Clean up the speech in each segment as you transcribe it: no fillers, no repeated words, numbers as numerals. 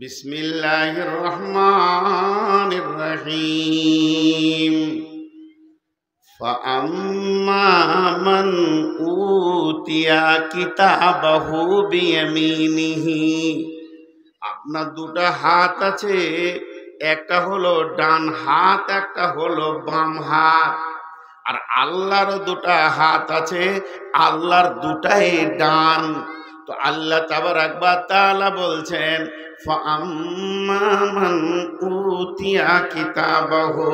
বিসমিল্লাহির রহমানির রহিম। ফাআম্মা মান উতিয়া কিতাবাহু বিয়ামিনিহি। আপনার দুটো হাত আছে, একটা হলো ডান হাত, একটা হলো বাম হাত। আর আল্লাহর দুটো হাত আছে, আল্লাহর দুটাই ডান। তো আল্লাহ তাবারাক ওয়া তাআলা বলছেন, ফাআম্মা মান উতিয়া কিতাবাহু,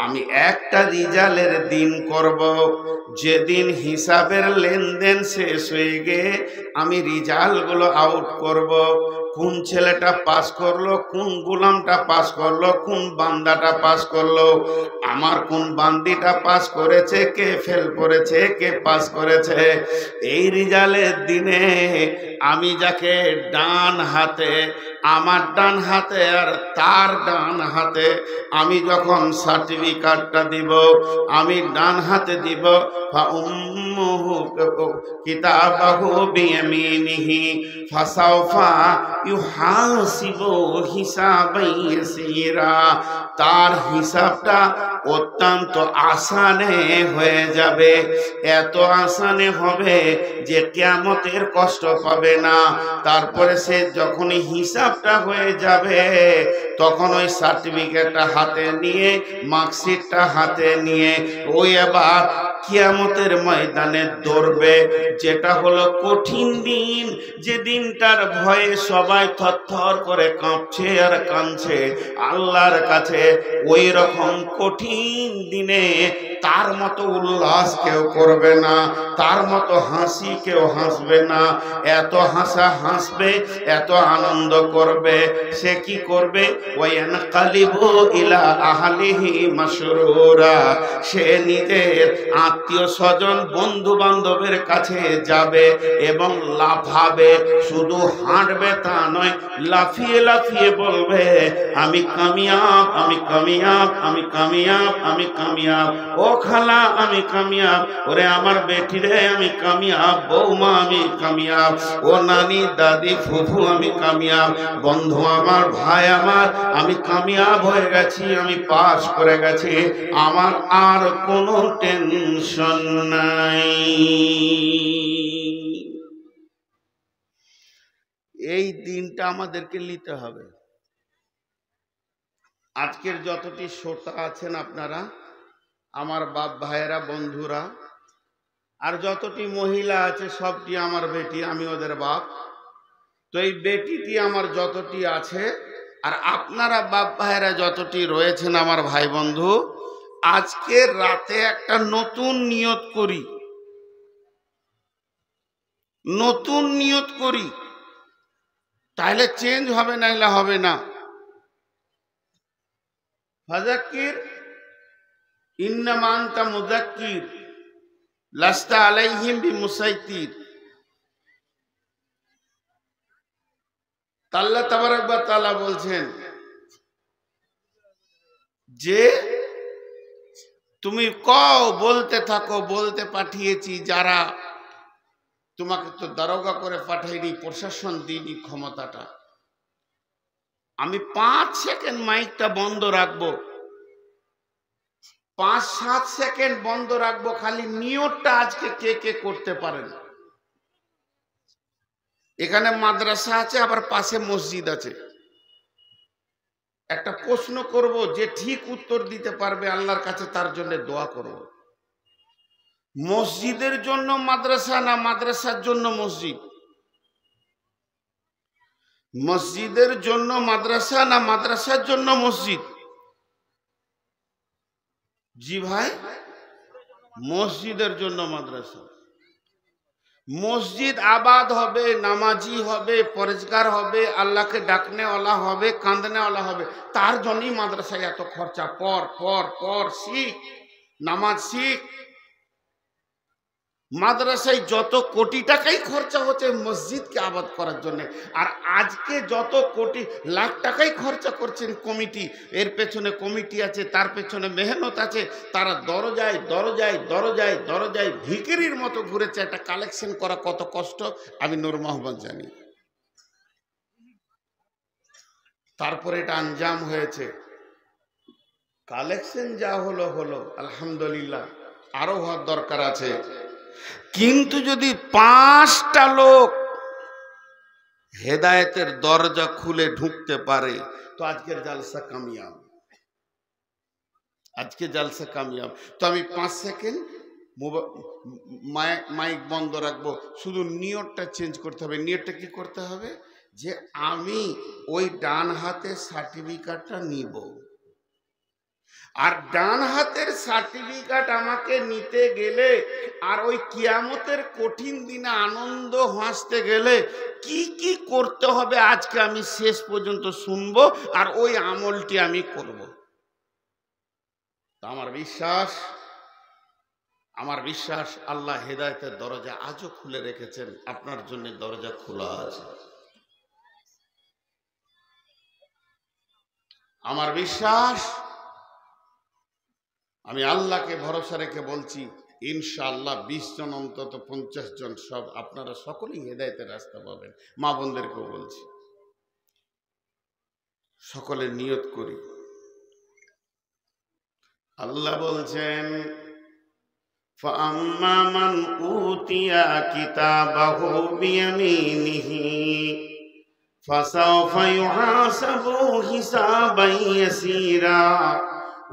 আমি একটা রিজালের দিন করব, যেদিন হিসাবের লেনদেন শেষ হয়ে গিয়ে আমি রিজাল্টগুলো আউট করব। কোন ছেলেটা পাস করলো, কোন গোলামটা পাস করলো, কোন বান্দাটা পাস করলো, আমার কোন বান্দিটা পাস করেছে, কে ফেল করেছে, কে পাস করেছে। এই রিজালের দিনে আমি যাকে ডান হাতে, আমার ডান হাতে আর তার ডান হাতে আমি যখন সার্টিফিকেটটা দিব, আমি ডান হাতে দিব, ফাউম্মুহু কিতাবাহু বিয়ামিনিহি ফাসাউফা ইউহাসিবু হিসাবান ইয়াসীরা। তার হিসাবটা অত্যন্ত আসানে হয়ে যাবে, এত আসানে হবে যে কিয়ামতের কষ্ট পাবে না। তারপরে সে যখনই হিসাবটা হয়ে যাবে, তখন ওই সার্টিফিকেটটা হাতে নিয়ে, মার্কশিটটা হাতে নিয়ে ওই আবার কিয়ামতের ময়দানে দৌড়বে। যেটা হলো কঠিন দিন, যে দিনটার ভয়ে সবাই থরথর করে কাঁপছে আর কাঁদছে আল্লাহর কাছে। ওই রকম কঠিন দিনে তার মতো উল্লাস কেউ করবে না, তার মতো হাসি কেউ হাসবে না। এত হাসা হাসবে, এত আনন্দ করবে। সে কি করবে? ওয়ায়ানকালিবু ইলা আহলিহি মাসরুরা। সে নিজের আত্মীয় স্বজন, বন্ধু বান্ধবের কাছে যাবে এবং লাফাবে। শুধু হাঁটবে তা নয়, লাফিয়ে লাফিয়ে বলবে, আমি কামিয়াব, আমি কামিয়াব, আমি কামিয়াব, আমি কামিয়াব। ও খালা আমি কামিয়াব, ওরে আমার বেটি রে আমি কামিয়াব, বৌমা আমি কামিয়াব, ও নানি দাদি ফুফু আমি কামিয়াব, বন্ধু আমার, ভাই আমার, আমি কামিয়াব হয়ে গেছি, আমি পাস করে গেছি, আমার আর কোনো টেনশন নাই। এই দিনটা আমাদেরকে নিতে হবে। আজকের যতটি শ্রোতা আছেন আপনারা, আমার বাপ ভাইয়েরা, বন্ধুরা, আর যতটি মহিলা আছে সবটি আমার বেটি, আমি ওদের বাপ। তো এই বেটিটি আমার যতটি আছে, আর আপনারা বাপ ভাইয়েরা যতটি রয়েছেন আমার ভাই বন্ধু, আজকের রাতে একটা নতুন নিয়ত করি, নতুন নিয়ত করি, তাহলে চেঞ্জ হবে, নাইলে হবে না। ফাযাক্কির ইন্নামা আনতা মুযাক্কির লাস্তা আলাইহিম বিমুসাইতির। আল্লাহ তাবারাক ওয়া তাআলা বলছেন যে তুমি কও, বলতে থাকো, বলতে পাঠিয়েছি যারা, তোমাকে তো দারোগা করে পাঠাইনি, প্রশাসন দিইনি ক্ষমতাটা। আমি 5 সেকেন্ড মাইকটা বন্ধ রাখবো, 5-7 সেকেন্ড বন্ধ রাখবো, খালি নিয়তটা আজকে কে কে করতে পারেন। এখানে মাদ্রাসা আছে, আবার পাশে মসজিদ আছে। একটা প্রশ্ন করব, যে ঠিক উত্তর দিতে পারবে আল্লাহর কাছে তার জন্য দোয়া করব। মসজিদের জন্য মাদ্রাসা না মাদ্রাসার জন্য মসজিদ? মসজিদের জন্য মাদ্রাসা না মাদ্রাসার জন্য মসজিদ? জি ভাই, মসজিদের জন্য মাদ্রাসা। মসজিদ আবাদ হবে, নামাজি হবে, পরেজগার হবে, আল্লাহকে ডাকনেওয়ালা হবে, কাঁদনেওয়ালা হবে, তার জন্যই মাদ্রাসায় এত খরচা। পর পর পর শিখ, নামাজ শিখ। মাদ্রাসায় যত কোটি টাকাই খরচা হচ্ছে মসজিদকে আবাদ করার জন্য, আর আজকে যত কোটি লাখ টাকাই খরচা করছেন কমিটি, এর পেছনে কমিটি আছে, তার পেছনে মেহনত আছে, তারা দরজায় দরজায় দরজায় দরজায় ভিখিরির মতো ঘুরেছে। একটা কালেকশন করা কত কষ্ট আমি নূর মোহাম্মদ জানি। তারপরে এটা আঞ্জাম হয়েছে, কালেকশন যা হলো হলো, আলহামদুলিল্লাহ, আরো হওয়ার দরকার আছে। কিন্তু যদি 5টা লোক হেদায়েতের দরজা খুলে ঢুকতে পারে তো আজকের জালসা কামিয়াব, আজকে জালসা কামিয়াব। তো আমি 5 সেকেন্ড মাইক বন্ধ রাখবো, শুধু নিয়তটা চেঞ্জ করতে হবে। নিয়তটা কি করতে হবে? যে আমি ওই ডান হাতের সার্টিফিকেটটা নিব, আর ডান হাতের সার্টিফিকেট আমাকে নিতে গেলে আর ওই কিয়ামতের কঠিন দিনে আনন্দ হাসতে গেলে কি কি করতে হবে আজকে আমি শেষ পর্যন্ত শুনবো, আর ওই আমলটি আমি করব। আমার বিশ্বাস আল্লাহ হেদায়েতের দরজা আজও খুলে রেখেছেন, আপনার জন্য দরজা খোলা আছে। আমার বিশ্বাস, আমি আল্লাহকে ভরসা রেখে বলছি, ইনশাআল্লাহ 20 জন অন্তত 50 জন, সব আপনারা সকলেই হেদায়েতের রাস্তা পাবেন। মা বোনদেরকেও বলছি, সকলে নিয়ত করি। আল্লাহ বলছেন, فَأَمَّا مَنْ أُوتِيَ كِتَابَهُ بِيَمِينِهِ فَسَوْفَ يُحَاسَبُ حِسَابًا يَسِيرًا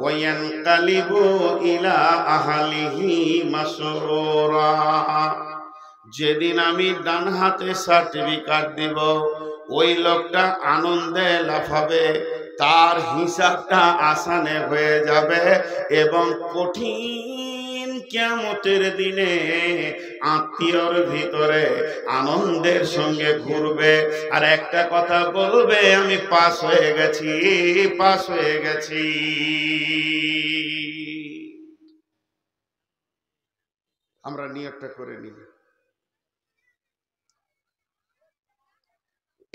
وَيَنْقَلِبُ إِلَى أَهْلِهِ مَسْرُورًا। যেদিন আমি ডান হাতে সার্টিফিকেট দিব, ওই লোকটা আনন্দে লাফাবে, তার হিসাবটা আসানে হয়ে যাবে, এবং কঠিন কিয়ামতের দিনে আত্মীয়র ভিতরে আনন্দের সঙ্গে ঘুরবে, আর একটা কথা বলবে, আমি পাস হয়ে গেছি, পাস হয়ে গেছি। আমরা নিয়তটা করে নিই।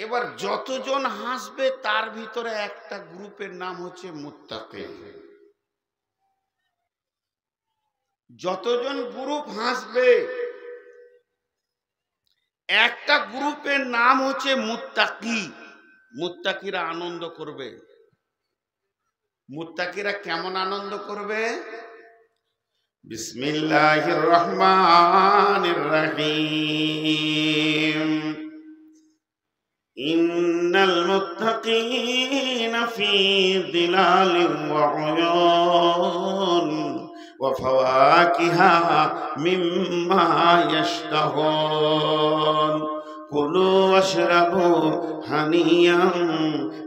এবার যতজন হাসবে তার ভিতরে একটা গ্রুপের নাম হচ্ছে মুত্তাকি। যতজন গ্রুপ হাসবে একটা গ্রুপের নাম হচ্ছে মুত্তাকি। মুত্তাকিরা আনন্দ করবে। মুত্তাকিরা কেমন আনন্দ করবে? বিসমিল্লাহির রহমানির রহিম। ইন্নাল মুত্তাকিনা ফি যিলালিন ওয়া উয়ুন ওয়া ফাওয়াকিহা মিম্মা ইয়াশতাহুন কুলু ওয়াশরাবু হানিয়াম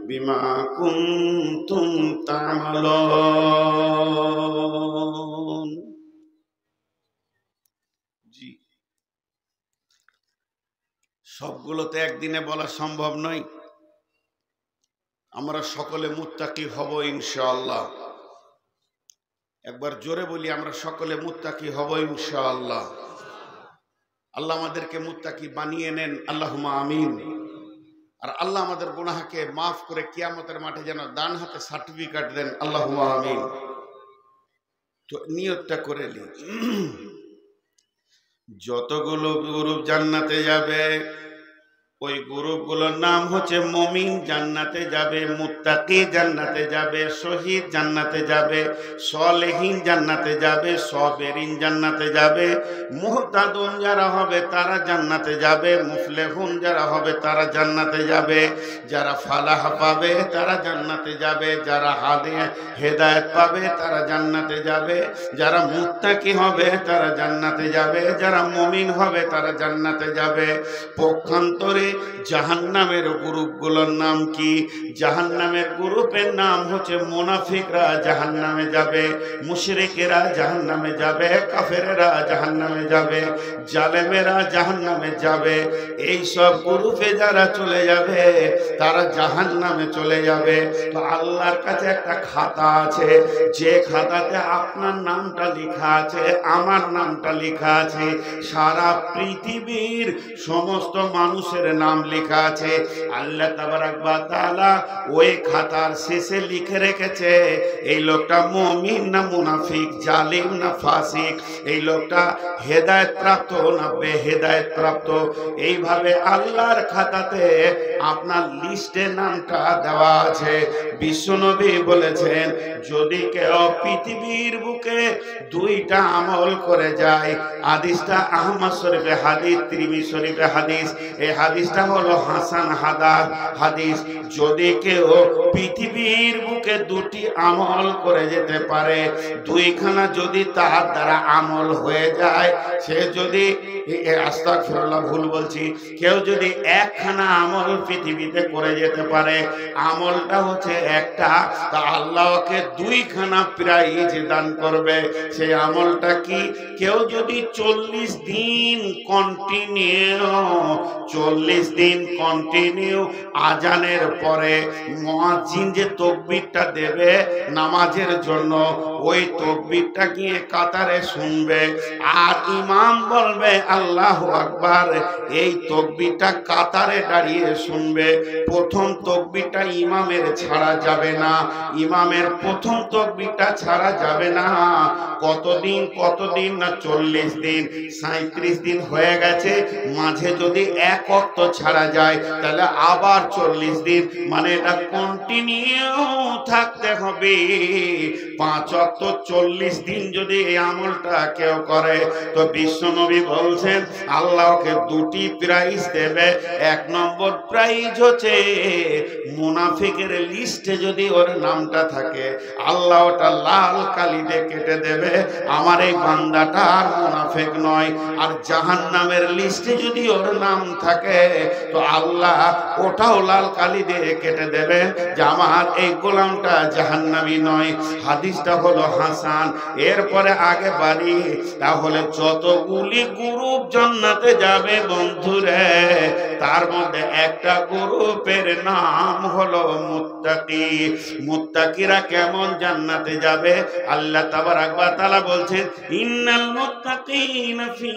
বিমা কুনতুম তা'মালুন। জি, সবগুলো তো একদিনে বলা সম্ভব নয়। আমরা সকলে মুত্তাকি হব ইনশাআল্লাহ। একবার জোরে বলি, আমরা সকলে মুত্তাকি হব ইনশাআল্লাহ। আল্লাহ আমাদেরকে মুত্তাকি বানিয়ে নেন, আল্লাহুম্মা আমিন। আর আল্লাহ আমাদের গুনাহকে মাফ করে কিয়ামতের মাঠে যেন ডান হাতে সার্টিফিকেট দেন, আল্লাহুম্মা আমিন। তো নিয়তটা করে নি। যতগুলো গ্রুপ জান্নাতে যাবে, ওই গ্রুপগুলোর নাম হচ্ছে মুমিন জান্নাতে যাবে, মুত্তাকি জান্নাতে যাবে, শহীদ জান্নাতে যাবে, সালেহীন জান্নাতে যাবে, সাবেরিন জান্নাতে যাবে, মুহতাদুন যারা হবে তারা জান্নাতে যাবে, মুফলিহুন যারা হবে তারা জান্নাতে যাবে, যারা ফালাহ পাবে তারা জান্নাতে যাবে, যারা হেদায়েত পাবে তারা জান্নাতে যাবে, যারা মুত্তাকি হবে তারা জান্নাতে যাবে, যারা মুমিন হবে তারা জান্নাতে যাবে। পক্ষান্তরে জাহান্নামের গ্রুপগুলোর নাম কি? জাহান্নামের গ্রুপের নাম হচ্ছে মুনাফিকরা জাহান্নামে যাবে, মুশরিকেরা জাহান্নামে যাবে, কাফেরেরা জাহান্নামে যাবে, জালেমেরা জাহান্নামে যাবে। এই সব গ্রুপে যারা চলে যাবে তারা জাহান্নামে চলে যাবে। তো আল্লাহর কাছে একটা খাতা আছে, যে খাতাতে আপনার নামটা লেখা আছে, আমার নামটা লেখা আছে, সারা পৃথিবীর সমস্ত মানুষের নাম লেখা আছে। আল্লাহ তাবারাক ওয়া তাআলা ওই খাতার শেষে লিখে রেখেছে এই লোকটা মুমিন না মুনাফিক, জালিম না ফাসিক, এই লোকটা হেদায়েত প্রাপ্ত না বেহেদায়েত প্রাপ্ত। এইভাবে আল্লাহর খাতাতে আপনার লিস্টে নামটা দেওয়া আছে। বিশ্বনবী বলেছেন যদি কেউ পৃথিবীর বুকে দুইটা আমল করে যায়, হাদিসটা আহমদ শরীফে হাদিস, তিরমিজি শরীফে হাদিস, এই হাদিসটা হলো হাসান হাদিস। যদি কেউ পৃথিবীর বুকে দুটি আমল করে যেতে পারে, দুইখানা যদি তার দ্বারা আমল হয়ে যায়, সে যদি আস্তাগফিরুল্লাহ ভুল বলছি, কেউ যদি একখানা আমল পৃথিবীতে করে যেতে পারে, আমলটা হচ্ছে একটা, তা আল্লাহকে দুইখানা প্রাইজ দান করবে। সেই আমলটা কি? কেউ যদি 40 দিন কন্টিনিউ আজানের পরে মুয়াজ্জিন যে তাকবীরটা দেবে নামাজের জন্য, ওই তাকবীরটা গিয়ে কাতারে শুনবে, আর ইমাম বলবে আল্লাহু আকবার, এই তাকবীরটা কাতারে দাঁড়িয়ে শুনবে। প্রথম তাকবীরটা ইমামের ছাড়া যাবে না, ইমামের প্রথম তাকবীরটা ছাড়া যাবে না। কতদিন না 40 দিন, 37 দিন হয়ে গেছে, মাঝে যদি এক ওয়াক্ত ছাড়া যায় তাহলে আবার 40 দিন, মানে এটা কন্টিনিউ থাকতে হবে 5 ওয়াক্ত 40 দিন যদি এই আমলটা কেউ করে, তো বিশ্বনবী বলছেন আল্লাহকে দুটি প্রাইজ দেবে। 1 নম্বর প্রাইজ হচ্ছে মুনাফিকের লিস্টে যদি ওর নামটা থাকে, আল্লাহ ওটা লাল কালি দিয়ে কেটে দেবে, আমার এই বান্দাটা আর মুনাফিক নয়। আর জাহান্নামের লিস্টে যদি ওর নাম থাকে, তো আল্লাহ ওটাও লাল কালি দিয়ে কেটে দেবে যে আমার এই গোলামটা জাহান্নামী নয়। হাদিসটা হলো হাসান। এরপরে আগে বাড়ি, তাহলে যতগুলি গ্রুপ জান্নাতে যাবে বন্ধুরে, তার মধ্যে একটা গ্রুপের নাম হলো মুত্তাকি। মুত্তাকিরা কেমন জান্নাতে যাবে? আল্লাহ তাবারাক ওয়া তাআলা বলছেন ইন্নাল মুত্তাকিনা ফি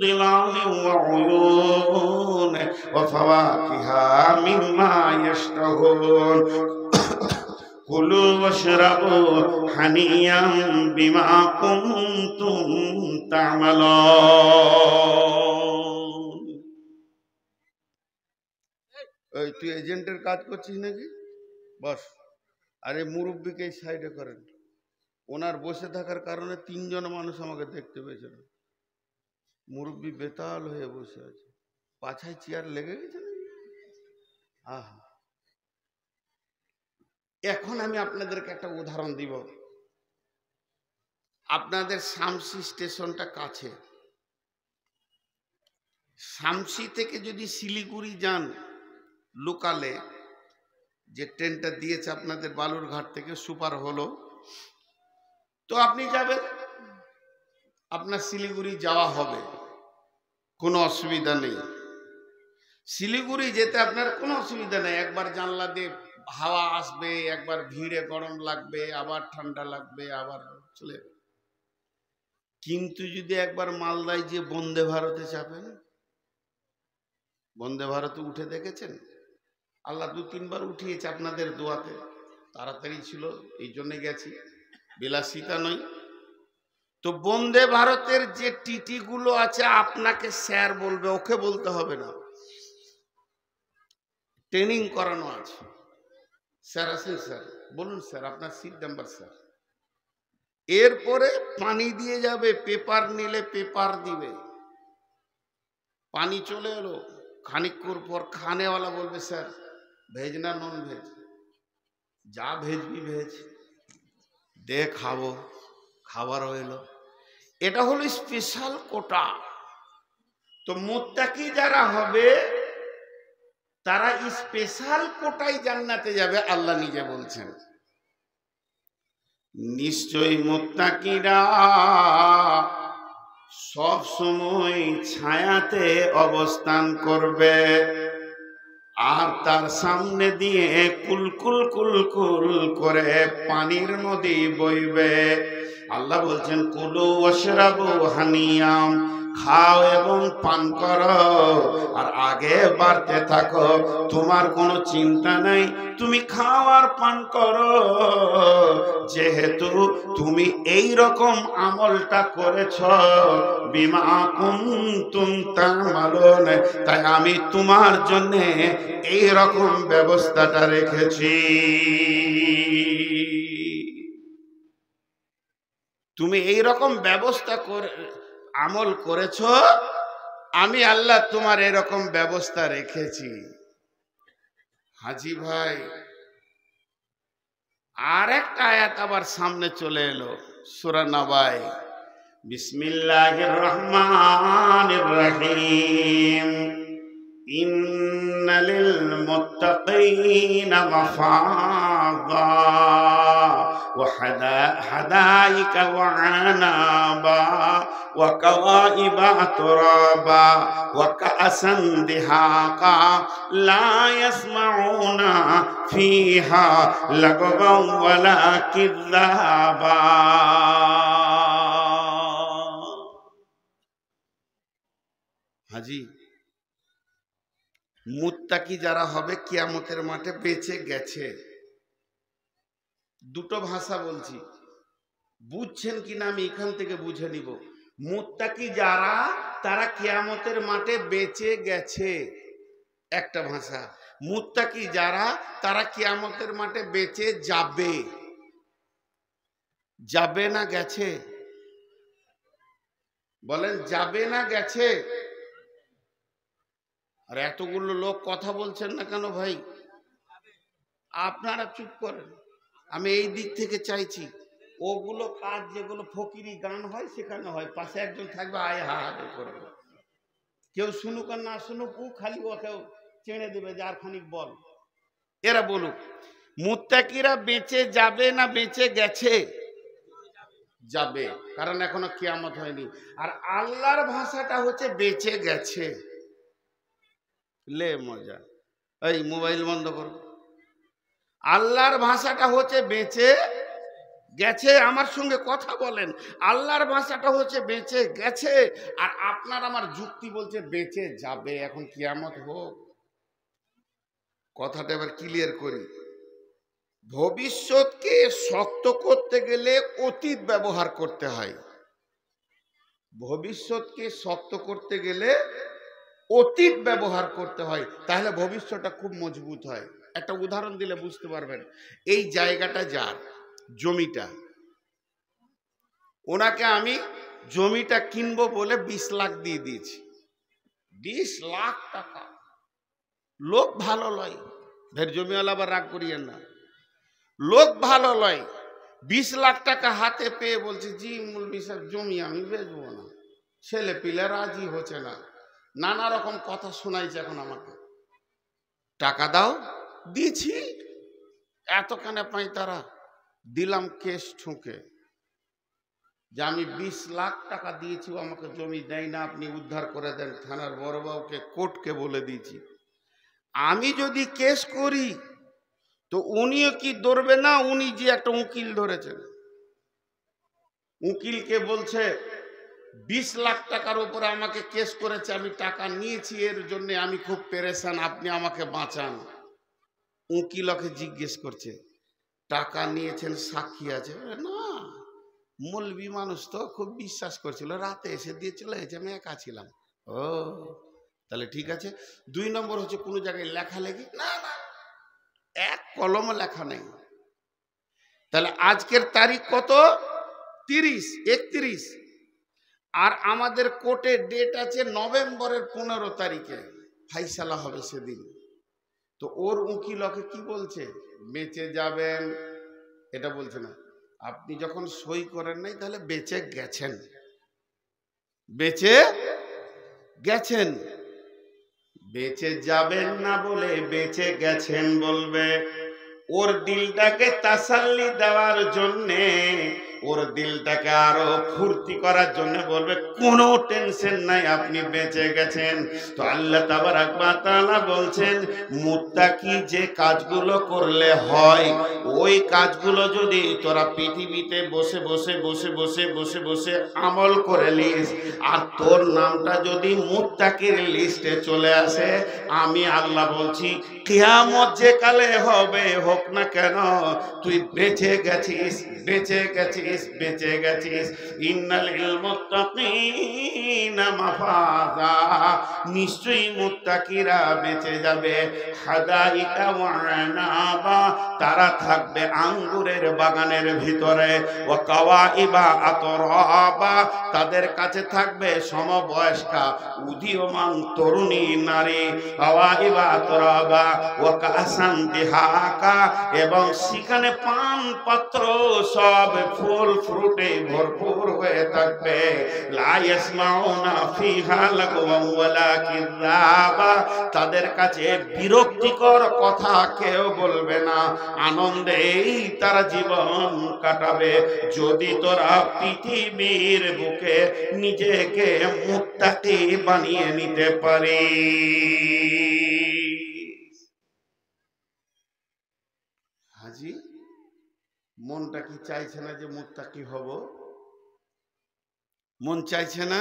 যিলালিন ওয়া উয়ুন ওয়া ফাওয়াকিহা মিম্মা ইয়াশতাহুন কুলু ওয়াশরাবু হানিয়াম বিমা কুনতুম তা'মালুন। এই তুই এজেন্টের কাজ করছিস নাকি? বস। আরে মুরব্বিকে সাইডে করেন। ওনার বসে থাকার কারণে 3 জন মানুষ আমাকে দেখতে পেয়েছিল। মুরব্বি বেতাল হয়ে বসে আছে, পাছায় চেয়ার লেগে গেছে। আহা, এখন আমি আপনাদেরকে একটা উদাহরণ দিব। আপনাদের শামসি স্টেশনটা কাছে, শামসি থেকে যদি শিলিগুড়ি যান লোকালে, যে ট্রেনটা দিয়েছে আপনাদের বালুরঘাট থেকে সুপার হলো, তো আপনি যাবেন, আপনার শিলিগুড়ি যাওয়া হবে, কোনো অসুবিধা নেই। শিলিগুড়ি যেতে আপনার কোনো অসুবিধা নেই। একবার জানলা দিয়ে হাওয়া আসবে, একবার ভিড়ে গরম লাগবে, আবার ঠান্ডা লাগবে, আবার চলে। কিন্তু যদি একবার মালদায় যে বন্দে ভারতে চাপেন, বন্দে ভারতে উঠে দেখেছেন? আল্লাহ 2-3 বার উঠিয়েছে আপনাদের দোয়াতে, তাড়াতাড়ি ছিল এই জন্য গেছি, বিলাসিতা নয়। তো বন্দে ভারতের যে টিটি গুলো আছে আপনাকে স্যার বলবে, ওকে বলতে হবে না, ট্রেনিং করানো আছে। স্যার আছেন, স্যার বলুন, স্যার আপনার সিট নাম্বার স্যার। এরপরে পানি দিয়ে যাবে, পেপার নিলে পেপার দিবে, পানি চলে এলো, খানিকক্ষণ পর খানেওয়ালা বলবে স্যার ভেজ না নন ভেজ? যা ভেজবি ভেজ দে, খাবো। খাবার হইলো। এটা হলো স্পেশাল কোটা। তো মুত্তাকি যারা হবে তারা স্পেশাল কোটায় জান্নাতে যাবে। আল্লাহ নিজে বলছেন নিশ্চয়ই মুত্তাকিরা সব সময় ছায়াতে অবস্থান করবে, আর তার সামনে দিয়ে কুলকুল কুলকুল করে পানির নদী বইবে। আল্লাহ বলছেন কুলু ওয়াশরাবু হানিয়াম, খাও এবং পান করো আর আগে বাড়তে থাকো। তোমার কোনো চিন্তা নাই, তুমি খাও আর পান করো। যেহেতু তুমি এই রকম আমলটা করেছ, বিমা কুনতুম তা'মালুন, তাই আমি তোমার জন্য এই রকম ব্যবস্থাটা রেখেছি। তুমি এই রকম ব্যবস্থা করে আমল করেছ, আমি আল্লাহ তোমার এরকম ব্যবস্থা রেখেছি। হাজি ভাই, আর একটা আয়াত আবার সামনে চলে এলো, সূরা নাবায়, বিসমিল্লাহির রহমানির রহিম, ইন্না লিল মুত্তাকিনা মাফাযা ওয়া হাদাইকা ওয়া আনাবা ওয়া কাওয়াইবা তুরাবা ওয়া কাআসান দিহাকা লা ইয়াসমাউনা ফিহা লাগওয়ান ওয়ালা কিযাবা। হাজি, মুত্তাকি যারা হবে কিয়ামতের মাঠে বেঁচে গেছে। দুটো ভাষা বলছি, বুঝছেন কিনা আমি এখান থেকে বুঝে নিব। মুত্তাকি যারা, তারা কিয়ামতের মাঠে বেঁচে গেছে, একটা ভাষা। মুত্তাকি যারা, তারা কিয়ামতের মাঠে বেঁচে যাবে। যাবে না গেছে? বলেন, যাবে না গেছে? আর এতগুলো লোক কথা বলছেন না কেন ভাই? আপনারা চুপ করেন। আমি এই দিক থেকে চাইছি, ওগুলো কাজ যেগুলো ফকিরি গান হয় সেখানে হয়, পাশে একজন থাকবে আয় হা হা করবে। কেউ শুনুক আর না শুনুক, ও খালি ওকেও চেড়ে দেবে যে আর খানিক বল। এরা বলুক, মুত্তাকিরা বেঁচে যাবে না বেঁচে গেছে? যাবে, কারণ এখনো কিয়ামত হয়নি। আর আল্লাহর ভাষাটা হচ্ছে বেঁচে গেছে। লে মজা, এই মোবাইল বন্ধ করো। আল্লাহর ভাষাটা হচ্ছে বেঁচে গেছে। আমার সঙ্গে কথা বলেন, আল্লাহর ভাষাটা হচ্ছে বেঁচে গেছে, আর আপনার আমার যুক্তি বলছে বেঁচে যাবে। এখন কিয়ামত হোক। কথাটা এবার ক্লিয়ার করি। ভবিষ্যৎকে শক্ত করতে গেলে অতীত ব্যবহার করতে হয়। ভবিষ্যৎকে শক্ত করতে গেলে অতীত ব্যবহার করতে হয়, তাহলে ভবিষ্যৎটা খুব মজবুত হয়। একটা উদাহরণ দিলে বুঝতে পারবেন। এই জায়গাটা যার, জমিটা, ওনাকে আমি জমিটা কিনবো বলে 20 লাখ দিয়ে দিয়েছি। 20 লাখ টাকা। লোক ভালো লয়, ফের জমিওয়ালা আবার রাগ করিয়েন না। লোক ভালো লয়, 20 লাখ টাকা হাতে পেয়ে বলছে, জি মৌলভী সাহেব জমি আমি বেচবো না। ছেলে পিলে রাজি হচ্ছে না, নানা রকম কথা শোনাইছে। এখন আমাকে টাকা দাও, দিয়েছি। এতখানে পাই তারা, দিলাম কেস ঠুকে যে আমি 20 লাখ টাকা দিয়েছি, আমাকে জমি দেয় না, আপনি উদ্ধার করে দেন। থানার বড়বাবুকে, কোর্টকে বলে দিয়েছি। আমি যদি কেস করি তো উনিও কি ধরবে না? উনি যে একটা উকিল ধরেছেন, উকিলকে বলছে 20 লাখ টাকার উপরে আমাকে কেস করেছে, আমি টাকা নিয়েছি, এর জন্য আমি খুব পেরেশান, আপনি আমাকে বাঁচান। উকিল ওকে জিজ্ঞেস করছে, টাকা নিয়েছেন, সাক্ষী আছে? না, মৌলবি মানুষ তো, খুব বিশ্বাস করছিল, রাতে এসে দিয়ে চলে গেছে, আমি একা ছিলাম। ও তাহলে ঠিক আছে। 2 নম্বর হচ্ছে কোনো জায়গায় লেখালেখি? না না, এক কলম লেখা নেই। তাহলে আজকের তারিখ কত? 30, 31। আর আমাদের কোর্টে ডেট আছে নভেম্বরের 15 তারিখে, ফাইসালা হবে সেদিন। তো ওর উকিল ওকে কি বলছে? বেঁচে যাবেন, এটা বলছে না। আপনি যখন সই করেন নাই, তাহলে বেঁচে গেছেন। বেঁচে গেছেন, বেঁচে যাবেন না বলে বেঁচে গেছেন বলবে। ওর দিলটাকে তাসাল্লি দেওয়ার জন্যে ওর দিলটাকে আরো ফুর্তি করার জন্য বলবে কোনো টেনশন নাই, আপনি বেঁচে গেছেন। তো আল্লাহ তাবারাক ওয়া তাআলা বলছেন মুত্তাকি যে কাজগুলো করলে হয়, ওই কাজগুলো যদি তোরা পৃথিবীতে বসে বসে বসে বসে বসে বসে আমল করে নিস, আর তোর নামটা যদি মুত্তাকির লিস্টে চলে আসে, আমি আল্লাহ বলছি কিয়ামত যে কালে হবে হোক না কেন, তুই বেঁচে গেছিস, বেঁচে গেছিস, বেঁচে গেছিস। ইন্নাল মুত্তাকিনা মাফাজা, নিশ্চয়ই মুত্তাকিরা বেঁচে যাবে। হাদাইকা ওয়া আনাবা, তারা থাকবে আঙ্গুরের বাগানের ভিতরে। ওয়া কাওয়াইবা আতরাবা, তাদের কাছে থাকবে সমবয়স্কা উদীয়মান তরুণী নারী। কাওয়াইবা আতরাবা ওয়া কাসান দিহাকা, এবং সেখানে পান পাত্র সব ফুল ফ্রুটে ভরপুর হয়ে থাকবে। লা ইয়াসমাউনা ফিহা লাগওয়া ওয়ালা কিযাবা, তাদের কাছে বিরক্তিকর কথা কেউ বলবে না, আনন্দেই তারা জীবন কাটাবে। যদি তোরা পৃথিবীর বুকে নিজেকে মুত্তাকি বানিয়ে নিতে পারিস। হাজি, মনটা কি চাইছে না যে মুত্তাকি হব? মন চাইছে না?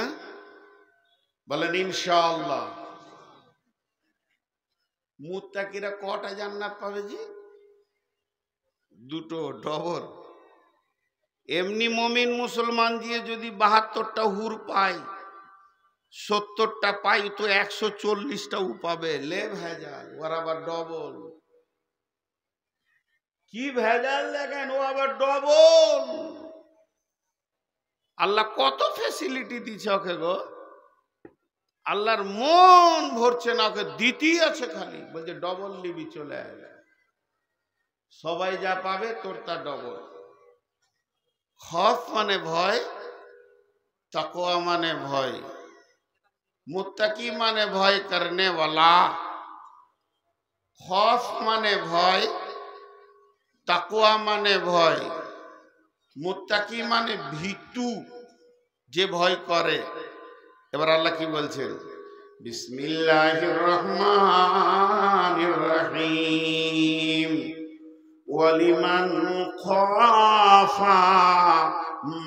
বলেন ইনশাআল্লাহ। মুত্তাকিরা কটা জান্নাত পাবে জি? দুটো, ডবল। এমনি মুমিন মুসলমান দিয়ে যদি 72টা হুর পাই, 70টা পাই, তো 140টাও পাবে। লে ভেজাল, ওর আবার ডবল। কি ভেজাল দেখেন, ও আবার ডবল। আল্লাহ কত ফ্যাসিলিটি দিচ্ছে ওকে গো, আল্লাহর মন ভরছে না, ওকে দিতেই আছে খালি। বলছে ডবল নিবি, চলে আসবে। সবাই যা পাবে তোর তা ডবল। খফ মানে ভয়, তাকওয়া মানে ভয়, মুত্তাকি মানে ভয় করনে ওয়ালা। খফ মানে ভয়, তাকওয়া মানে ভয়, মুত্তাকি মানে ভীতু, যে ভয় করে। এবার আল্লাহ কি বলছেন? বিসমিল্লাহির রহমানির রহিম। ওয়ালিমান খাফা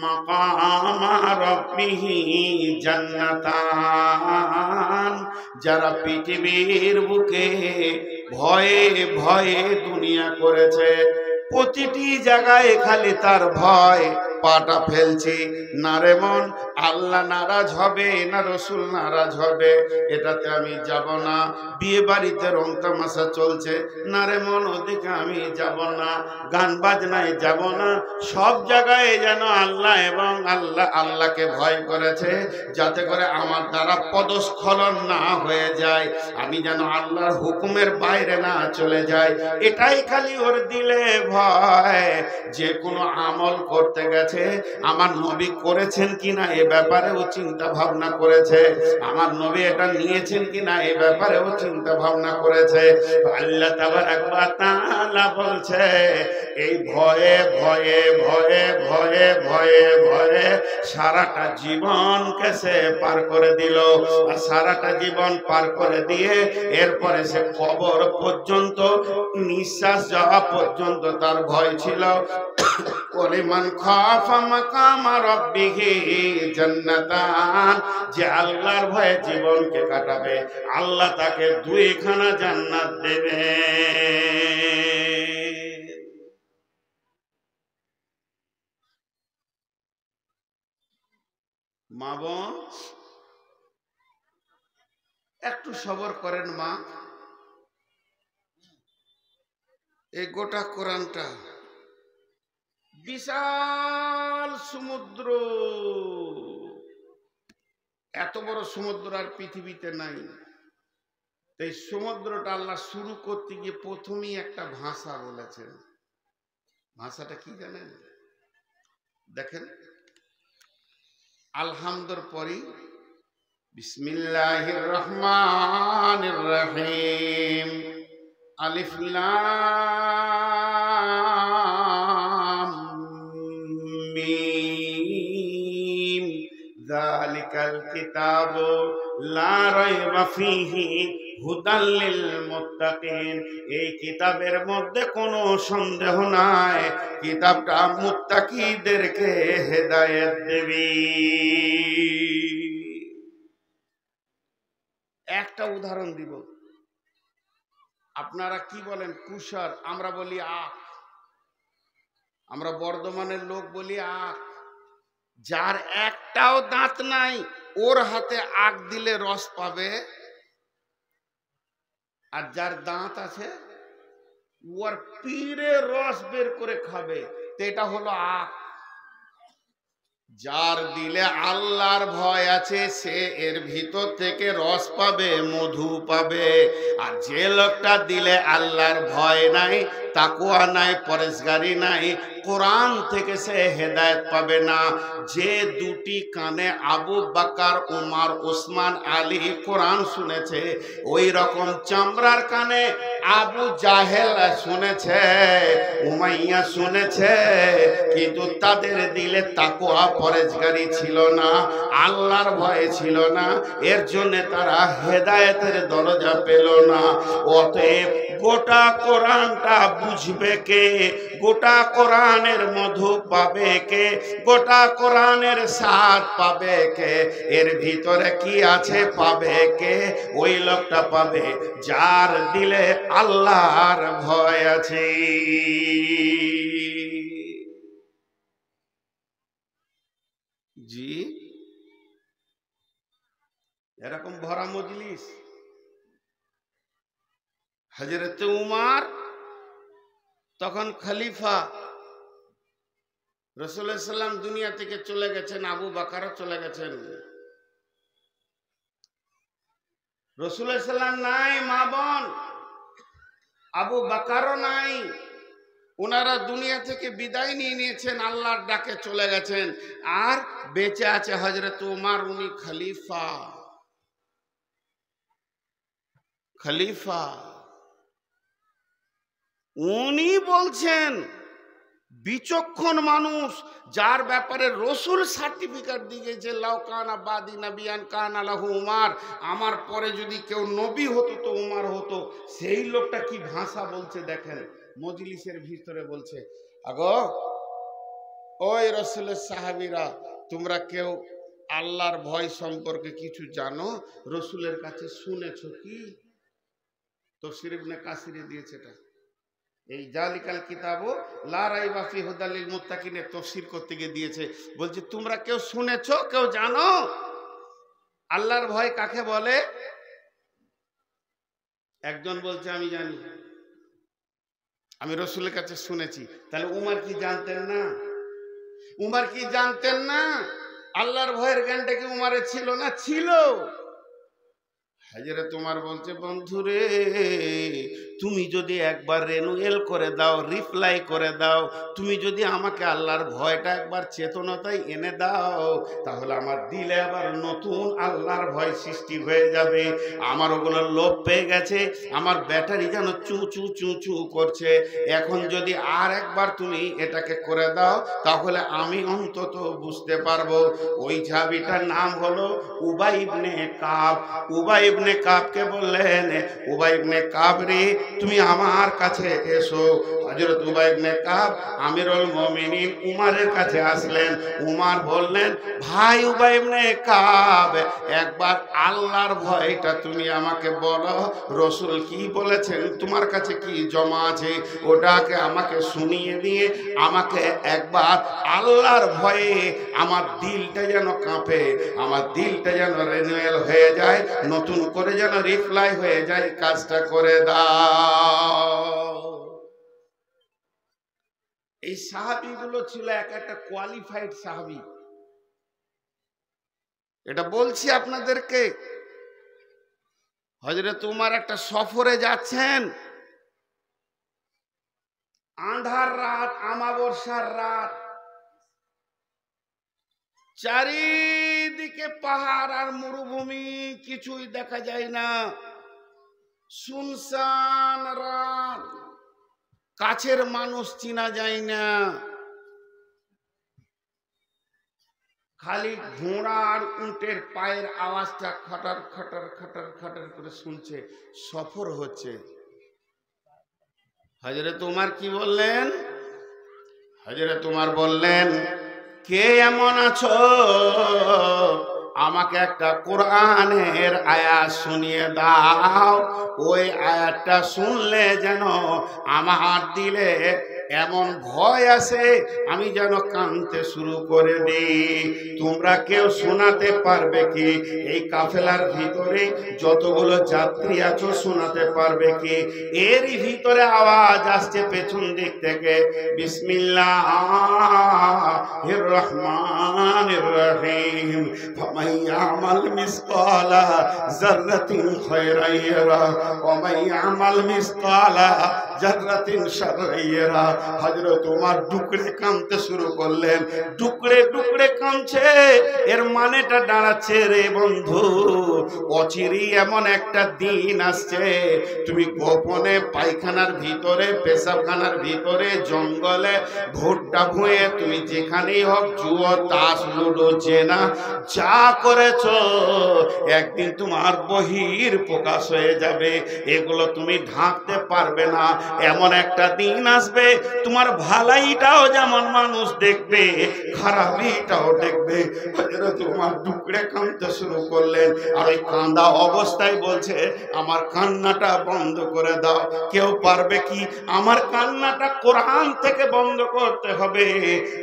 মাকামা রাব্বিহি জান্নাতান, যারা পৃথিবীর বুকে ভয়ে ভয়ে দুনিয়া করেছে, প্রতিটি জায়গায় খালি তার ভয়, পাটা ফেলছি। না রে মন, আল্লাহ নারাজ হবে না রসুল নারাজ হবে, এটাতে আমি যাব না। বিয়ে বাড়িতে রং তামাশা চলছে, না রে মন ওদিকে আমি যাব না। গান বাজনায় যাব না। সব জায়গায় যেন আল্লাহ এবং আল্লাহকে ভয় করেছে, যাতে করে আমার দ্বারা পদস্খলন না হয়ে যায়, আমি যেন আল্লাহর হুকুমের বাইরে না চলে যাই। এটাই খালি ওর দিলে ভয়। যে কোনো আমল করতে গেছে, আমার নবী করেছেন কিনা এ ব্যাপারে ও চিন্তা ভাবনা করেছে, আমার নবী এটা নিয়েছেন কিনা এ ব্যাপারে ও চিন্তা ভাবনা করেছে। আল্লাহ তাবারাক ওয়া তাআলা বলছে এই ভয়ে ভয়ে ভয়ে ভয়ে ভয়ে ভয়ে সারাটা জীবনকে সে পার করে দিল। আর সারাটা জীবন পার করে দিয়ে এরপরে সে কবর পর্যন্ত, নিঃশ্বাস যাওয়া পর্যন্ত তার ভয় ছিল। ওয়ালিমান খাফা মাকামা রাব্বিহি জান্নাতান, যে আল্লাহর ভয়ে জীবনকে কাটাবে, আল্লাহ তাকে 2খানা জান্নাত দেবে। মা বোন একটু সবর করেন মা। এই গোটা কোরআনটা বিশাল সমুদ্র, এত বড় সমুদ্র আর পৃথিবীতে নাই। এই সমুদ্রটা আল্লাহ শুরু করতে গিয়ে প্রথমেই একটা ভাষা বলেছেন। ভাষাটা কি জানেন? দেখেন, আলহামদুর পরই বিসমিল্লাহির রহমানির রহিম, আলিফ লাম মিম। যালিকাল কিতাবু লা রাইবা ফীহি হুদাল লিল মুত্তাকিন, এই কিতাবের মধ্যে কোনো সন্দেহ নাই, কিতাবটা মুত্তাকিদেরকে হেদায়েত দেবে। একটা উদাহরণ দিব, আপনারা কি বলেন কুশার, আমরা বলি আখ, আমরা বর্ধমানের লোক বলি আখ। যার একটাও দাঁত নাই ওর হাতে আখ দিলে রস পাবে, আর যার দাঁত আছে ওর পীরে রস বের করে খাবে, তো এটা হলো আখ। যার দিলে আল্লাহর ভয় আছে সে এর ভিতর থেকে রস পাবে, মধু পাবে। আর যে লোকটা দিলে আল্লাহর ভয় নাই, তাকওয়া নাই, পরেশগারি নাই, কোরআন থেকে সে হেদায়েত পাবে না। যে দুটি কানে আবু বকর, উমর, উসমান, আলী কোরআন শুনেছে, ওই রকম চামড়ার কানে আবু জাহেল শুনেছে, উমাইয়া শুনেছে, কিন্তু তাদের দিলে তাকওয়া পরেশগারি ছিল না, আল্লাহর ভয় ছিল না, এর জন্য তারা হেদায়েতের দরজা পেল না। অতএব গোটা কোরআনটা বুঝবে কে? গোটা কোরআনের মধু পাবে কে? গোটা কোরআনের স্বাদ পাবে কে? এর ভিতরে কি আছে পাবে কে? ওই লোকটা পাবে যার দিলে আল্লাহর ভয় আছে। জি, এরকম ভরা মজলিস। হযরত উমর তখন খলিফা, রাসূলুল্লাহ সাল্লাল্লাহু আলাইহি ওয়াসাল্লাম দুনিয়া থেকে চলে গেছেন, আবু বকরও চলে গেছেন, রাসূলুল্লাহ সাল্লাল্লাহু আলাইহি ওয়াসাল্লাম নাই, মা বোন আবু বকরও নাই, ওনারা দুনিয়া থেকে বিদায় নিয়ে নিয়েছেন, আল্লাহর ডাকে চলে গেছেন। আর বেঁচে আছে হযরত উমর, উনি খলিফা। খলিফা উনি বলছেন, বিচক্ষণ মানুষ যার ব্যাপারে রসুল সার্টিফিকেট দিয়েছে, লাউ কানা বাদি নবিয়ান কানা লাহু উমর, আমার পরে যদি কেউ নবী হতো তো উমর হতো। সেই লোকটা কি ভাষা বলছে দেখেন, মজলিসের ভিতরে বলছে, আগো ওই রসুলের সাহাবীরা, তোমরা কেউ আল্লাহর ভয় সম্পর্কে কিছু জানো? রসুলের কাছে শুনেছো কি? তাফসীর ইবনে কাসিরে দিয়েছে এটা, এই জালিকাল কিতাবু লা রাইবা ফি হুদাল লিল মুত্তাকিনের তাফসীর করতে গিয়ে দিয়েছে। বলছে তোমরা কেউ শুনেছো, কেউ জানো আল্লাহর ভয় কাকে বলে? একজন বলছে আমি জানি, আমি রসুলের কাছে শুনেছি। তাহলে উমর কি জানতেন না? উমর কি জানতেন না? আল্লাহর ভয়ের জ্ঞানটা কি উমরের ছিল না? ছিল। হযরত উমর বলছে, বন্ধুরে তুমি যদি একবার রেনুয়েল করে দাও, রিপ্লাই করে দাও, তুমি যদি আমাকে আল্লাহর ভয়টা একবার চেতনতায় এনে দাও, তাহলে আমার দিলে আবার নতুন আল্লাহর ভয় সৃষ্টি হয়ে যাবে। আমার ওগুলো লোভ পেয়ে গেছে, আমার ব্যাটারি যেন চু চু চু চু করছে। এখন যদি আর একবার তুমি এটাকে করে দাও, তাহলে আমি অন্তত বুঝতে পারবো। ওই সাহাবীটার নাম হলো উবাই ইবনে কাব। উবাই ইবনে কাবকে বললেন, উবাই ইবনে কাব রে, তুমি আমার কাছে এসো। হযরত উবাই ইবনে কাব আমিরুল মুমিনিন উমরের কাছে আসলেন। উমর বললেন, ভাই উবাই ইবনে কাব, একবার আল্লাহর ভয়টা তুমি আমাকে বলো, রাসূল কি বলেছেন, তোমার কাছে কি জমা আছে, ওটাকে আমাকে শুনিয়ে দিয়ে আমাকে একবার আল্লাহর ভয়ে আমার দিলটা যেন কাঁপে, আমার দিলটা যেন রিনিউয়াল হয়ে যায়, নতুন করে যেন রিপ্লাই হয়ে যায়, কাজটা করে দাও। এই সাহাবীগুলো ছিল এক একটা কোয়ালিফাইড সাহাবী। এটা বলছি আপনাদেরকে। হযরত উমর একটা সফরে যাচ্ছেন, আঁধার রাত, আমাবস্যার রাত, চারিদিকে পাহাড় আর মরুভূমি, কিছুই দেখা যায় না, শুনশান রাত, কাছের মানুষ চিনা যায় না। খালি ঘোড়া আর উটের পায়ের আওয়াজটা খটার খটার খটার খটার করে শুনছে, সফর হচ্ছে। হযরত উমর কি বললেন? হযরত উমর বললেন, কে এমন আছো, আমাকে একটা কোরআনের আয়াত শুনিয়ে দাও। ওই আয়াতটা শুনলে যেন আমার দিলে এমন ভয় আছে, আমি যেন কাঁদতে শুরু করে দিই। তোমরা কেউ শোনাতে পারবে কি? এই কাফেলার ভিতরে যতগুলো যাত্রী আছো শোনাতে পারবে কি? এরই ভিতরে আওয়াজ আসছে পেছন দিক থেকে, বিসমিল্লাহির রহমানির রহিম, ফামান ইয়ামাল মিসকালা যাররাতিন খায়রান ইয়ারা ওয়া মান ইয়ামাল মিসকালা যাররাতিন শাররান ইয়ারা। হযরত ওমর ডুকরে কাঁদতে শুরু করলেন, ডুকরে ডুকরে কাঁদছে। এর মানেটা দাঁড়াচ্ছে, রে বন্ধু, অচিরেই এমন একটা দিন আসছে, তুমি গোপনে পায়খানার ভিতরে, পেশাবখানার ভিতরে, জঙ্গলে, ভুট্টা ভুঁয়ে, তুমি যেখানেই হোক, জুয়ো, তাস, লুডো, জেনা যা করেছো, একদিন তোমার বহির প্রকাশ হয়ে যাবে। এগুলো তুমি ঢাকতে পারবে না। এমন একটা দিন আসবে, তোমার ভালাইটাও যেমন মানুষ দেখবে, খারাপিটাও দেখবে। তোমার টুকরে কাঁদতে শুরু করলেন, আর ওই কাঁদা অবস্থায় বলছে, আমার কান্নাটা বন্ধ করে দাও। কেউ পারবে কি? আমার কান্নাটা কোরআন থেকে বন্ধ করতে হবে,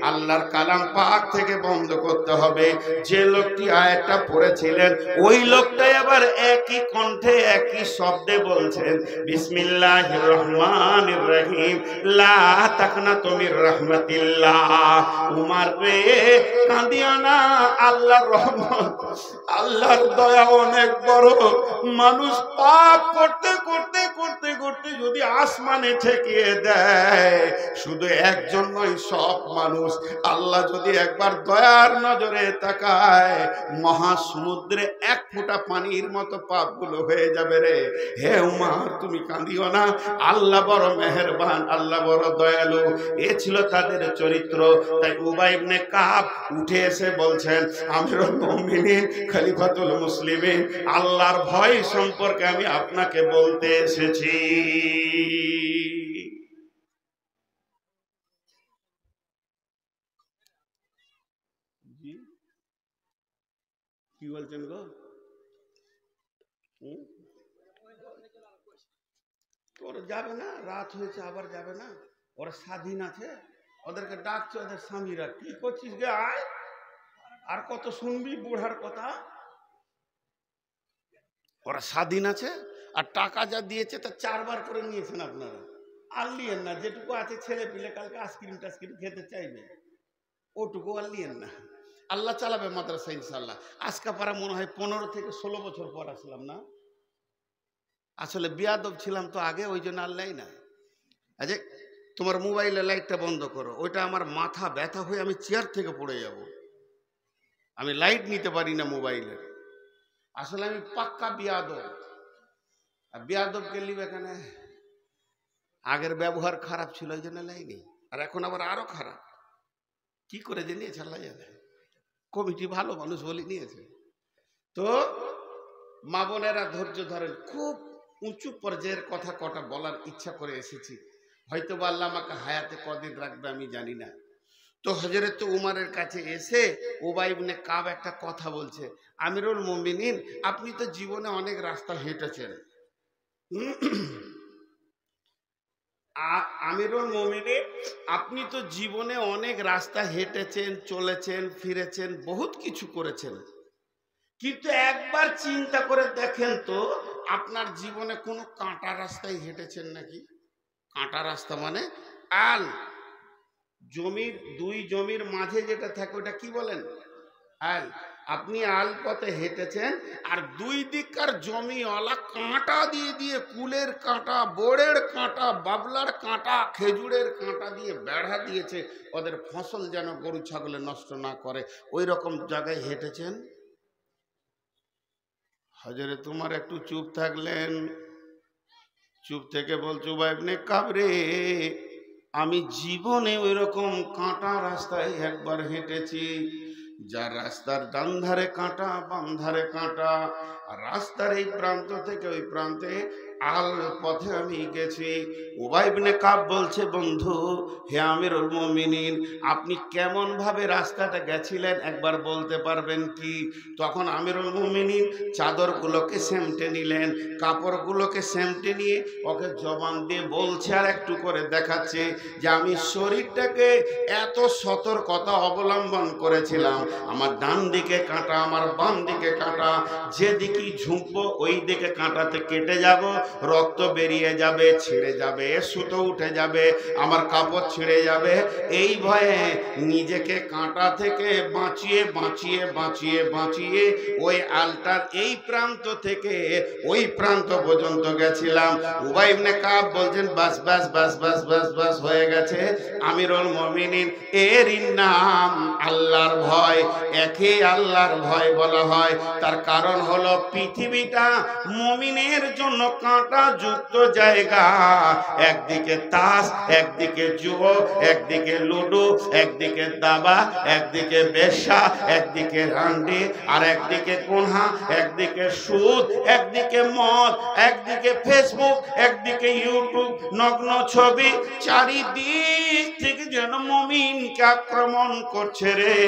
আল্লাহর কালাম পাক থেকে বন্ধ করতে হবে। যে লোকটি আয়াতটা পড়েছিলেন, ওই লোকটাই আবার একই কণ্ঠে একই শব্দে বলছেন, বিসমিল্লাহির রহমানির রহিম, লা তাকনাতু মির রাহমাতিল্লাহ। উমর রে, কাঁদিও না, আল্লাহর রহমত, আল্লাহর দয়া অনেক বড়। মানুষ পাপ করতে করতে করতে করতে যদি আসমানে ঠেকিয়ে দেয়, শুধু একজন নয়, সব মানুষ, আল্লাহ যদি একবার দয়ার নজরে তাকায়, মহাসমুদ্রে এক ফোঁটা পানির মতো পাপগুলো হয়ে যাবে রে। হে উমর, তুমি কাঁদিও না, আল্লাহ বড় মেহেরবান, আল্লাহ বড় দয়ালু। এ ছিল তাদের চরিত্র। তাই উবাই ইবনে কাব উঠে এসে বলছেন, আমিরুল মুমিনিন, খলিফাতুল মুসলিমিন, আল্লাহর ভয় সম্পর্কে আমি আপনাকে বলতে এসেছি। কি বলছেন গো? ওরা যাবে না, রাত হয়েছে, আবার যাবে না? ওরা স্বাধীন আছে, ওদেরকে ডাকছে, ওদের স্বামীরা, কি করছিস গে, আয়। আর কত শুনবি বুড়ার কথা? ওরা স্বাধীন আছে, আর টাকা যা দিয়েছে তা 4 বার করে নিয়েছেন আপনারা। আর লিয়েন না, যেটুকু আছে ছেলে পিলে কালকে আইসক্রিম টাইসক্রিম খেতে চাইবে, ওটুকু আর লিয়েন না। আল্লাহ চালাবে মাদ্রাসা ইনশাল্লাহ। আজকা পারা মনে হয় 15 থেকে 16 বছর পর আসলাম না। আসলে বিয়াদব ছিলাম তো আগে, ওই জন্য আল্লাহ না। আচ্ছা, তোমার মোবাইলের লাইটটা বন্ধ করো, ওইটা আমার মাথা ব্যথা হয়ে আমি চেয়ার থেকে পড়ে যাব। আমি লাইট নিতে পারি না মোবাইলের। আসলে আমি পাক্কা বিয়াদব। আর বিয়াদবকে লিবে এখানে, আগের ব্যবহার খারাপ ছিল, ওই জন্য লাইনি, আর এখন আবার আরো খারাপ। কি করে যে নিয়েছে আল্লাহ জানে। কমিটি ভালো মানুষ বলে নিয়েছে। তো মা বোনেরা ধৈর্য ধরেন, খুব উঁচু পর্যায়ের কথা কটা বলার ইচ্ছা করে এসেছি। হয়তো বা আল্লাহ আমাকে হায়াতে কদিন রাখবে আমি জানি না। তো হযরত উমরের কাছে এসে উবাই ইবনে কাব একটা কথা বলছে, আমিরুল মুমিনিন, আপনি তো জীবনে অনেক রাস্তা হেঁটেছেন। আমিরুল মুমিনিন, আপনি তো জীবনে অনেক রাস্তা হেঁটেছেন, চলেছেন, ফিরেছেন, বহুত কিছু করেছেন, কিন্তু একবার চিন্তা করে দেখেন তো, আপনার জীবনে কোনো কাঁটা রাস্তায় হেঁটেছেন নাকি? কাঁটা রাস্তা মানে আল, জমির দুই জমির মাঝে যেটা থাকে ওটা কি বলেন? আল। আপনি আল পথে হেঁটেছেন, আর দুই দিককার জমিওয়ালা কাঁটা দিয়ে দিয়ে, কুলের কাঁটা, বোড়ের কাঁটা, বাবলার কাঁটা, খেজুরের কাঁটা দিয়ে বেড়া দিয়েছে, ওদের ফসল যেন গরু ছাগলে নষ্ট না করে, ওই রকম জায়গায় হেঁটেছেন। হযরত উমর একটু চুপ থাকলেন, চুপ থেকে বলছো, উবাই ইবনে কাব রে, আমি জীবনে ওই রকম কাঁটা রাস্তায় একবার হেঁটেছি, যার রাস্তার ডান ধারে কাঁটা বাম ধারে কাঁটা, আর রাস্তার এই প্রান্ত থেকে ওই প্রান্তে আল পথে আমি গেছি। উবাই ইবনে কাব বলছে, বন্ধু হে আমিরুল মুমিনিন, আপনি কেমন ভাবে রাস্তাটা গেছিলেন একবার বলতে পারবেন কি? তখন আমিরুল মুমিনিন চাদরগুলোকে সেমটে নিলেন, কাপড়গুলোকে সেমটে নিয়ে ওকে জবান দিয়ে বলছে আর একটু করে দেখাচ্ছে যে আমি শরীরটাকে এত সতর্কতা অবলম্বন করেছিলাম, আমার ডান দিকে কাঁটা আমার বাম দিকে কাঁটা, যেদিকেই ঝুঁকবো ওই দিকে কাঁটাতে কেটে যাব, রক্ত বেরিয়ে যাবে, ছিঁড়ে যাবে, সুতো উঠে যাবে, আমার কাপড় ছিঁড়ে যাবে। এই ভয়ে নিজেকে কাঁটা থেকে বাঁচিয়ে বাঁচিয়ে বাঁচিয়ে বাঁচিয়ে ওই আলটার এই প্রান্ত থেকে ওই প্রান্ত পর্যন্ত গেছিলাম। উবাই ইবনে কাব বলছেন, বাস বাস বাস বাস বাস বাস হয়ে গেছে। আমিরুল মুমিনিন, এর নাম আল্লাহর ভয়। একে আল্লাহর ভয় বলা হয়, তার কারণ হলো পৃথিবীটা মুমিনের জন্য কাঁটা যুক্ত জায়গা। একদিকে তাস, একদিকে জুয়ো, একদিকে লুডো, একদিকে দাবা, একদিকে বেশ্যা, একদিকে রান্ডি, আর একদিকে কোনহা, একদিকে সুদ, একদিকে মদ, একদিকে ফেসবুক, একদিকে ইউটিউব, নগ্ন ছবি, চারিদিক থেকে যেন মুমিনকে আক্রমণ করছে রে।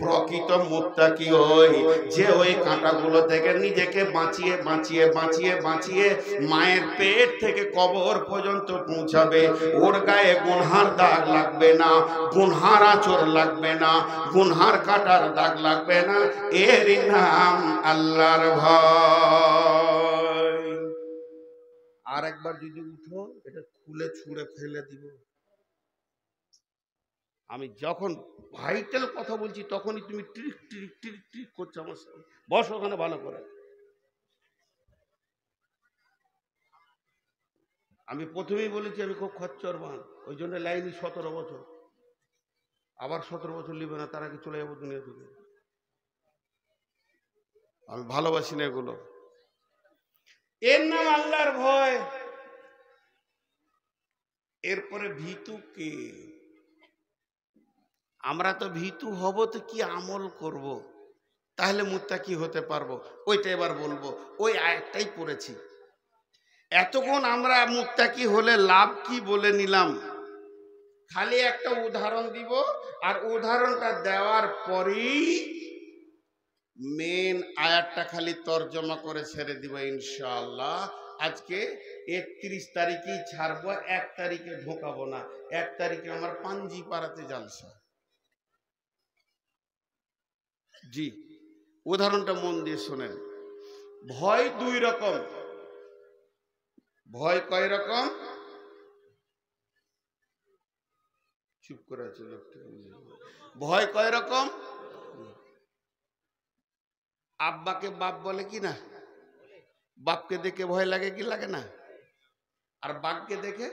প্রকৃত মুত্তাকি ওই যে ওই কাঁটাগুলো থেকে নিজেকে বাঁচিয়ে বাঁচিয়ে বাঁচিয়ে বাঁচিয়ে মায়ের পেট থেকে কবর পর্যন্ত পৌঁছাবে। ওর গায়ে গুনহার দাগ লাগবে না, গুনহার আঁচড় লাগবে না, গুনহার কাটার দাগ লাগবে না। এর নাম আল্লাহর ভয়। আর একবার যদি উঠো, এটা খুলে ছুঁড়ে ফেলে দিব। আমি যখন ভাইটাল কথা বলছি তখনই তুমি ট্রিক ট্রিক ট্রিক ট্রিক করছো আমার সাথে। বসো ওখানে ভালো করে। আমি প্রথমেই বলেছি আমি খুব খচ্চরবান, ওই জন্য লাইনি 17 বছর, আবার 17 বছর নিবে না, তার আগে চলে যাবো দুনিয়া থেকে। আমি ভালোবাসি না এগুলো। এর নাম আল্লাহর ভয়। এরপরে ভীতু কে? আমরা তো ভীতু হব তো কি আমল করব, তাহলে মুত্তাকি হতে পারবো, ওইটা এবার বলবো। ওই আয়াতটাই পড়েছি। এতক্ষণ আমরা মুত্তাকি হলে লাভ কি বলে নিলাম, খালি একটা উদাহরণ দিব, আর উদাহরণটা দেওয়ার পরেই মেন আয়াতটা খালি তর্জমা করে ছেড়ে দিব ইনশাআল্লাহ। আজকে 31 তারিখেই ছাড়বো, 1 তারিখে ঢোকাবো না। 1 তারিখে আমার পাঞ্জি পাড়াতে জালসা। জি, উদাহরণটা মন দিয়ে শোনেন। ভয় 2 রকম। ভয় কয় রকম? চুপ করে আছে লোকটা। ভয় কয় রকম? আব্বাকে বাপ বলে কি না? বাপকে দেখে ভয় লাগে কি লাগে না? আর বাঘকে দেখে?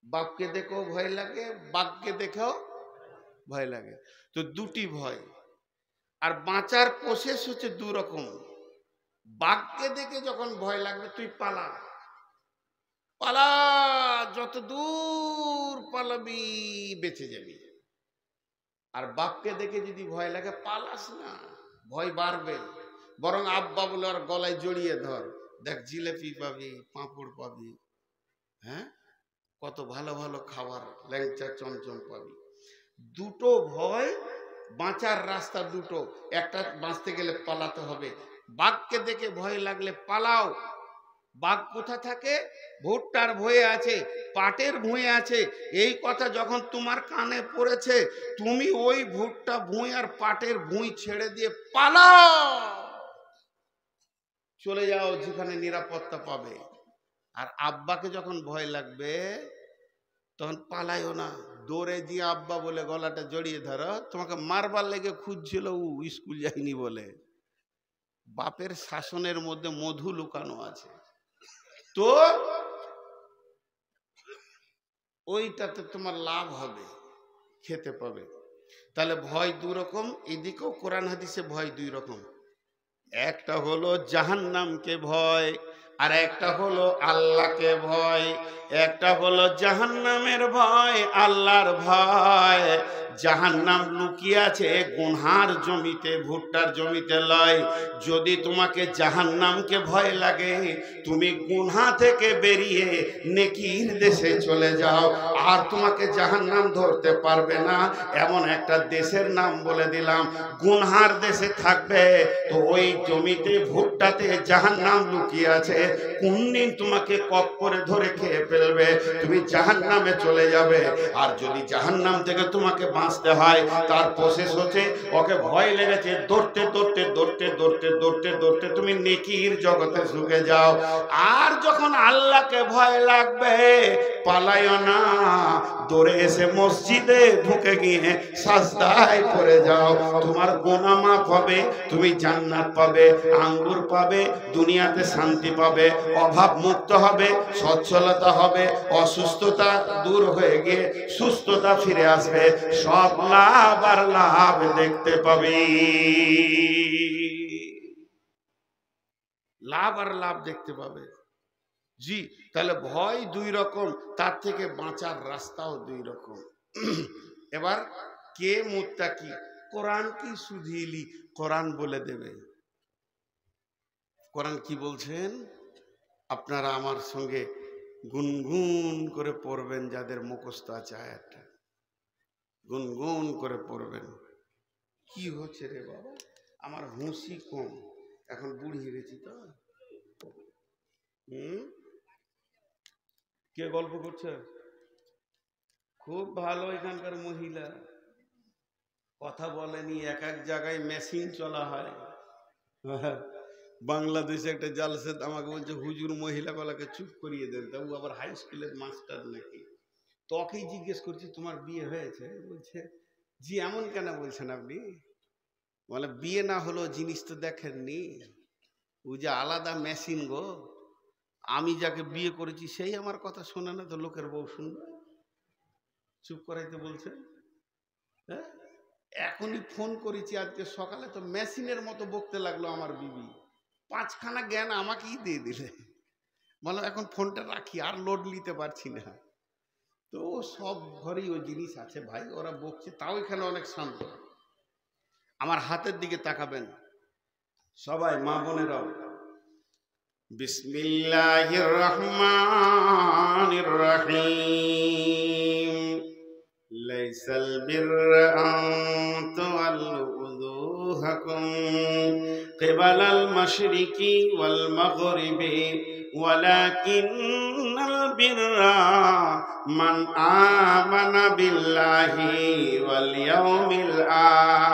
বাপকে দেখেও ভয় লাগে, বাঘকে দেখেও ভয় লাগে। তো দুটি ভয়। আর বাঁচার প্রসেস হচ্ছে 2 রকম। বাঘকে দেখে যখন ভয় লাগবে তুই পালা, পালা, যত দূর পালাবি বেঁচে যাবি। আর বাপকে দেখে যদি ভয় লাগে পালাস না, ভয় বাড়বে। বরং আব্বা বলে আর গলায় জড়িয়ে ধর, দেখ জিলেপি পাবি, পাঁপড় পাবি, হ্যাঁ কত ভালো ভালো খাবার, ল্যাংচা চমচম পাবি। দুটো ভয়, বাঁচার রাস্তা দুটো। একটা বাঁচতে গেলে পালাতে হবে। বাঘকে দেখে ভয় লাগলে পালাও। বাঘ কোথা থাকে? ভুট্টার ভয়ে আছে, পাটের ভুঁয়ে আছে। এই কথা যখন তোমার কানে পড়েছে, তুমি ওই ভুট্টা ভুঁই আর পাটের ভুঁই ছেড়ে দিয়ে পালাও, চলে যাও যেখানে নিরাপত্তা পাবে। আর আব্বাকে যখন ভয় লাগবে তখন পালাইও না, দৌড়ে দিয়ে আব্বা বলে গলাটা জড়িয়ে ধরো। তোমাকে মারবার লেগে খুঁজছিল ও, স্কুল যায়নি বলে। বাপের শাসনের মধ্যে মধু লুকানো আছে, তো ওইটাতে তোমার লাভ হবে, খেতে পাবে। তাহলে ভয় 2 রকম। এদিকেও কোরআন হাদিসে ভয় 2 রকম। একটা হলো জাহান্নামকে ভয়, আর একটা হলো আল্লাহকে ভয়, একটা হলো জাহান্নামের ভয়, আল্লাহর ভয়। জাহান্নাম লুকিয়ে আছে গুনহার জমিতে, ভুট্টার জমিতে লয়। যদি তোমাকে জাহান্নামকে ভয় লাগে, তুমি গুনহা থেকে বেরিয়ে নেকির দেশে চলে যাও, আর তোমাকে জাহান্নাম ধরতে পারবে না। এমন একটা দেশের নাম বলে দিলাম, গুনহার দেশে থাকবে তো ওই জমিতে ভুট্টাতে জাহান্নাম লুকিয়ে আছে। কোন দিন তোমাকে কপ করে ধরে খেয়ে ফেলবে, তুমি জাহান্নামে চলে যাবে। আর যদি জাহান্নাম থেকে তোমাকে বাঁচতে হয়, তার প্রসেস হচ্ছে, ওকে ভয় লেগেছে, দৌড়তে দৌড়তে দৌড়তে দৌড়তে দৌড়তে দৌড়তে তুমি নেকির জগতে ঢুকে যাও। আর যখন আল্লাহকে ভয় লাগবে, পালাইও না, দৌড়ে এসে মসজিদে ঢুকে গিয়ে সাজদায় পড়ে যাও। তোমার গুনাহ মাফ হবে, তুমি জান্নাত পাবে, আঙ্গুর পাবে, দুনিয়াতে শান্তি পাবে, অভাব মুক্ত হবে, সচ্ছলতা হবে, অসুস্থতা দূর হয়ে গিয়ে সুস্থতা ফিরে আসবে, সব লাভ আর লাভ দেখতে পাবে। লাভ আর লাভ দেখতে পাবে। জি, তাহলে ভয় দুই রকম, তার থেকে বাঁচার রাস্তাও দুই রকম। এবার কে মুত্তাকি? কোরআন কি শুধিলি? কোরআন বলে দেবে। কোরআন কি বলছেন আপনারা আমার সঙ্গে গুনগুন করে পড়বেন, যাদের মুখস্থ আছে আয়াতটা গুনগুন করে পড়বেন। কি হচ্ছে রে বাবা, আমার হুঁশি কম, এখন বুড়ি হয়ে গেছি তো। কে গল্প করছে? খুব ভালো এখানকার মহিলা, কথা বলেনি, এক এক জায়গায় মেশিন চলা হয়। বাংলাদেশে একটা জালসাত আমাকে বলছে, হুজুর মহিলাগুলোকে চুপ করিয়ে দেন। তা ও আবার হাই স্কুলের মাস্টার নাকি। তোকেই জিজ্ঞেস করছি তোমার বিয়ে হয়েছে? বলছে জি। এমন কেন বলছেন আপনি? বলে বিয়ে না হলো জিনিস তো দেখেননি, ও যে আলাদা মেশিন গো। আমি যাকে বিয়ে করেছি সেই আমার কথা শোনে না, তো লোকের বউ শুনবে? চুপ করাইতে বলছে। হ্যাঁ, এখনই ফোন করেছি আজকে সকালে, তো মেশিনের মতো বকতে লাগলো আমার বিবি। 5খানা জ্ঞান আমাকেই দিয়ে দিলে। বলো এখন ফোনটা রাখি, আর লোড নিতে পারছি না। তো সব ঘরেই ওই জিনিস আছে ভাই, ওরা বকছে, তাও এখানে অনেক শান্ত। আমার হাতের দিকে তাকাবেন সবাই, মা বোনেরাও। বিসমিল্লাহির রহমানির রহিম। লাইসাল বিররা আন তুওয়াল্লু উজুহাকুম কিবালাল মাশরিকি ওয়াল মাগরিবি ওয়ালাকিন্নাল বিররা মান আমানা বিল্লাহি ওয়াল ইয়াউমিল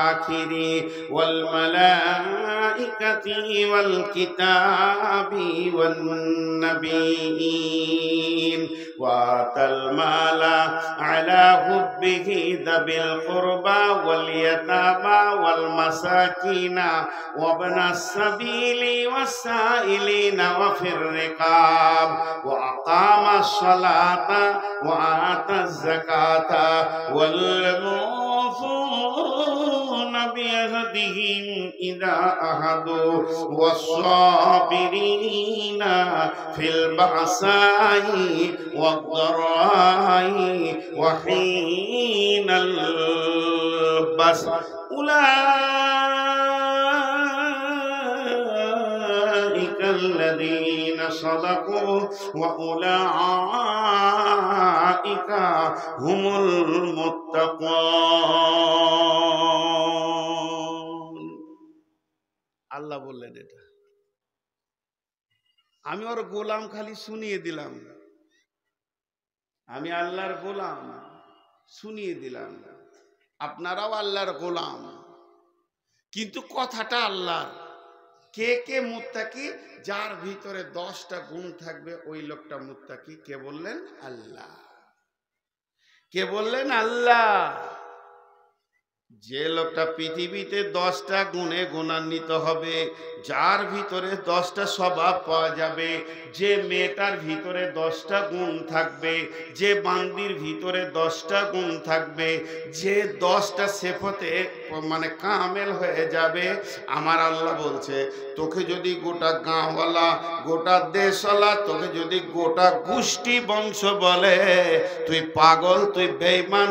আখিরি ওয়াল মালাইকাতি ওয়াল কিতাবি ওয়ান নাবিয়্যিন وآتى المال على حبه ذوي القربى واليتامى والمساكين وابن السبيل والسائلين وفي الرقاب وأقام الصلاة وآتى الزكاة والموفون بعهدهم إذا عهدوا والصابرين في البأساء والضراء وحين البأس أولئك الذين صدقوا وأولئك هم المتقون। আল্লাহ বললেন এটা, আমি ওর গোলাম, খালি শুনিয়ে দিলাম। আমি আল্লাহর গোলাম, শুনিয়ে দিলাম। আপনারাও আল্লাহর গোলাম, কিন্তু কথাটা আল্লাহর। কে কে মুত্তাকি? যার ভিতরে 10টা গুণ থাকবে ওই লোকটা মুত্তাকি। কে বললেন? আল্লাহ। কে বললেন? আল্লাহ। যে লোকটা পৃথিবীতে 10টা গুণে গুণান্বিত হবে, যার ভিতরে 10টা স্বভাব পাওয়া যাবে, যে মেয়েটার ভিতরে 10টা গুণ থাকবে, যে বান্দির ভিতরে 10টা গুণ থাকবে, যে 10টা সেফতে মানে কামেল হয়ে যাবে, আমার আল্লাহ বলছে তোকে যদি গোটা গাঁওয়ালা, গোটা দেশওয়ালা, তোকে যদি গোটা গোষ্ঠী বংশ বলে তুই পাগল, তুই বেঈমান,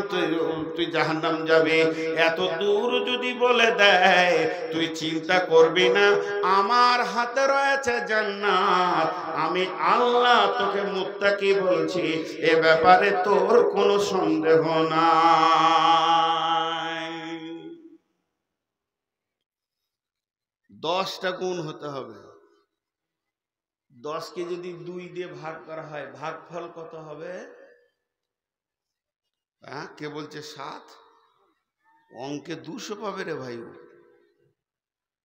তুই জাহান্নাম যাবি, এত দূর যদি বলে দেয়, তুই চিন্তা করবি না, আমার হাতে রয়েছে জান্নাত, আমি আল্লাহ তোকে মুত্তাকি বলছি, এ ব্যাপারে তোর কোনো সন্দেহ নাই। 10টা গুণ হতে হবে। 10কে যদি 2 দিয়ে ভাগ করা হয়, ভাগফল কত হবে? হ্যাঁ, কে বলছে 7? অঙ্কে 200 পাবে রে ভাই।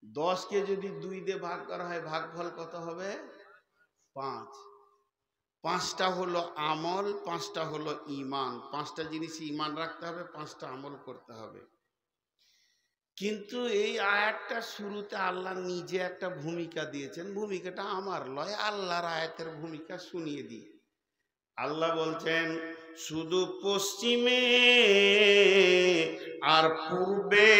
10কে যদি 2 দিয়ে ভাগ করা হয়, ভাগফল কত হবে? 5। 5টা হলো আমল, 5টা হলো ঈমান। 5টা জিনিস ঈমান রাখতে হবে, 5টা আমল করতে হবে। কিন্তু এই আয়াতটা শুরুতে আল্লাহ নিজে একটা ভূমিকা দিয়েছেন, ভূমিকাটা আমার লয়, আল্লাহর আয়াতের ভূমিকা শুনিয়ে দিই। আল্লাহ বলছেন শুধু পশ্চিমে আর পূর্বে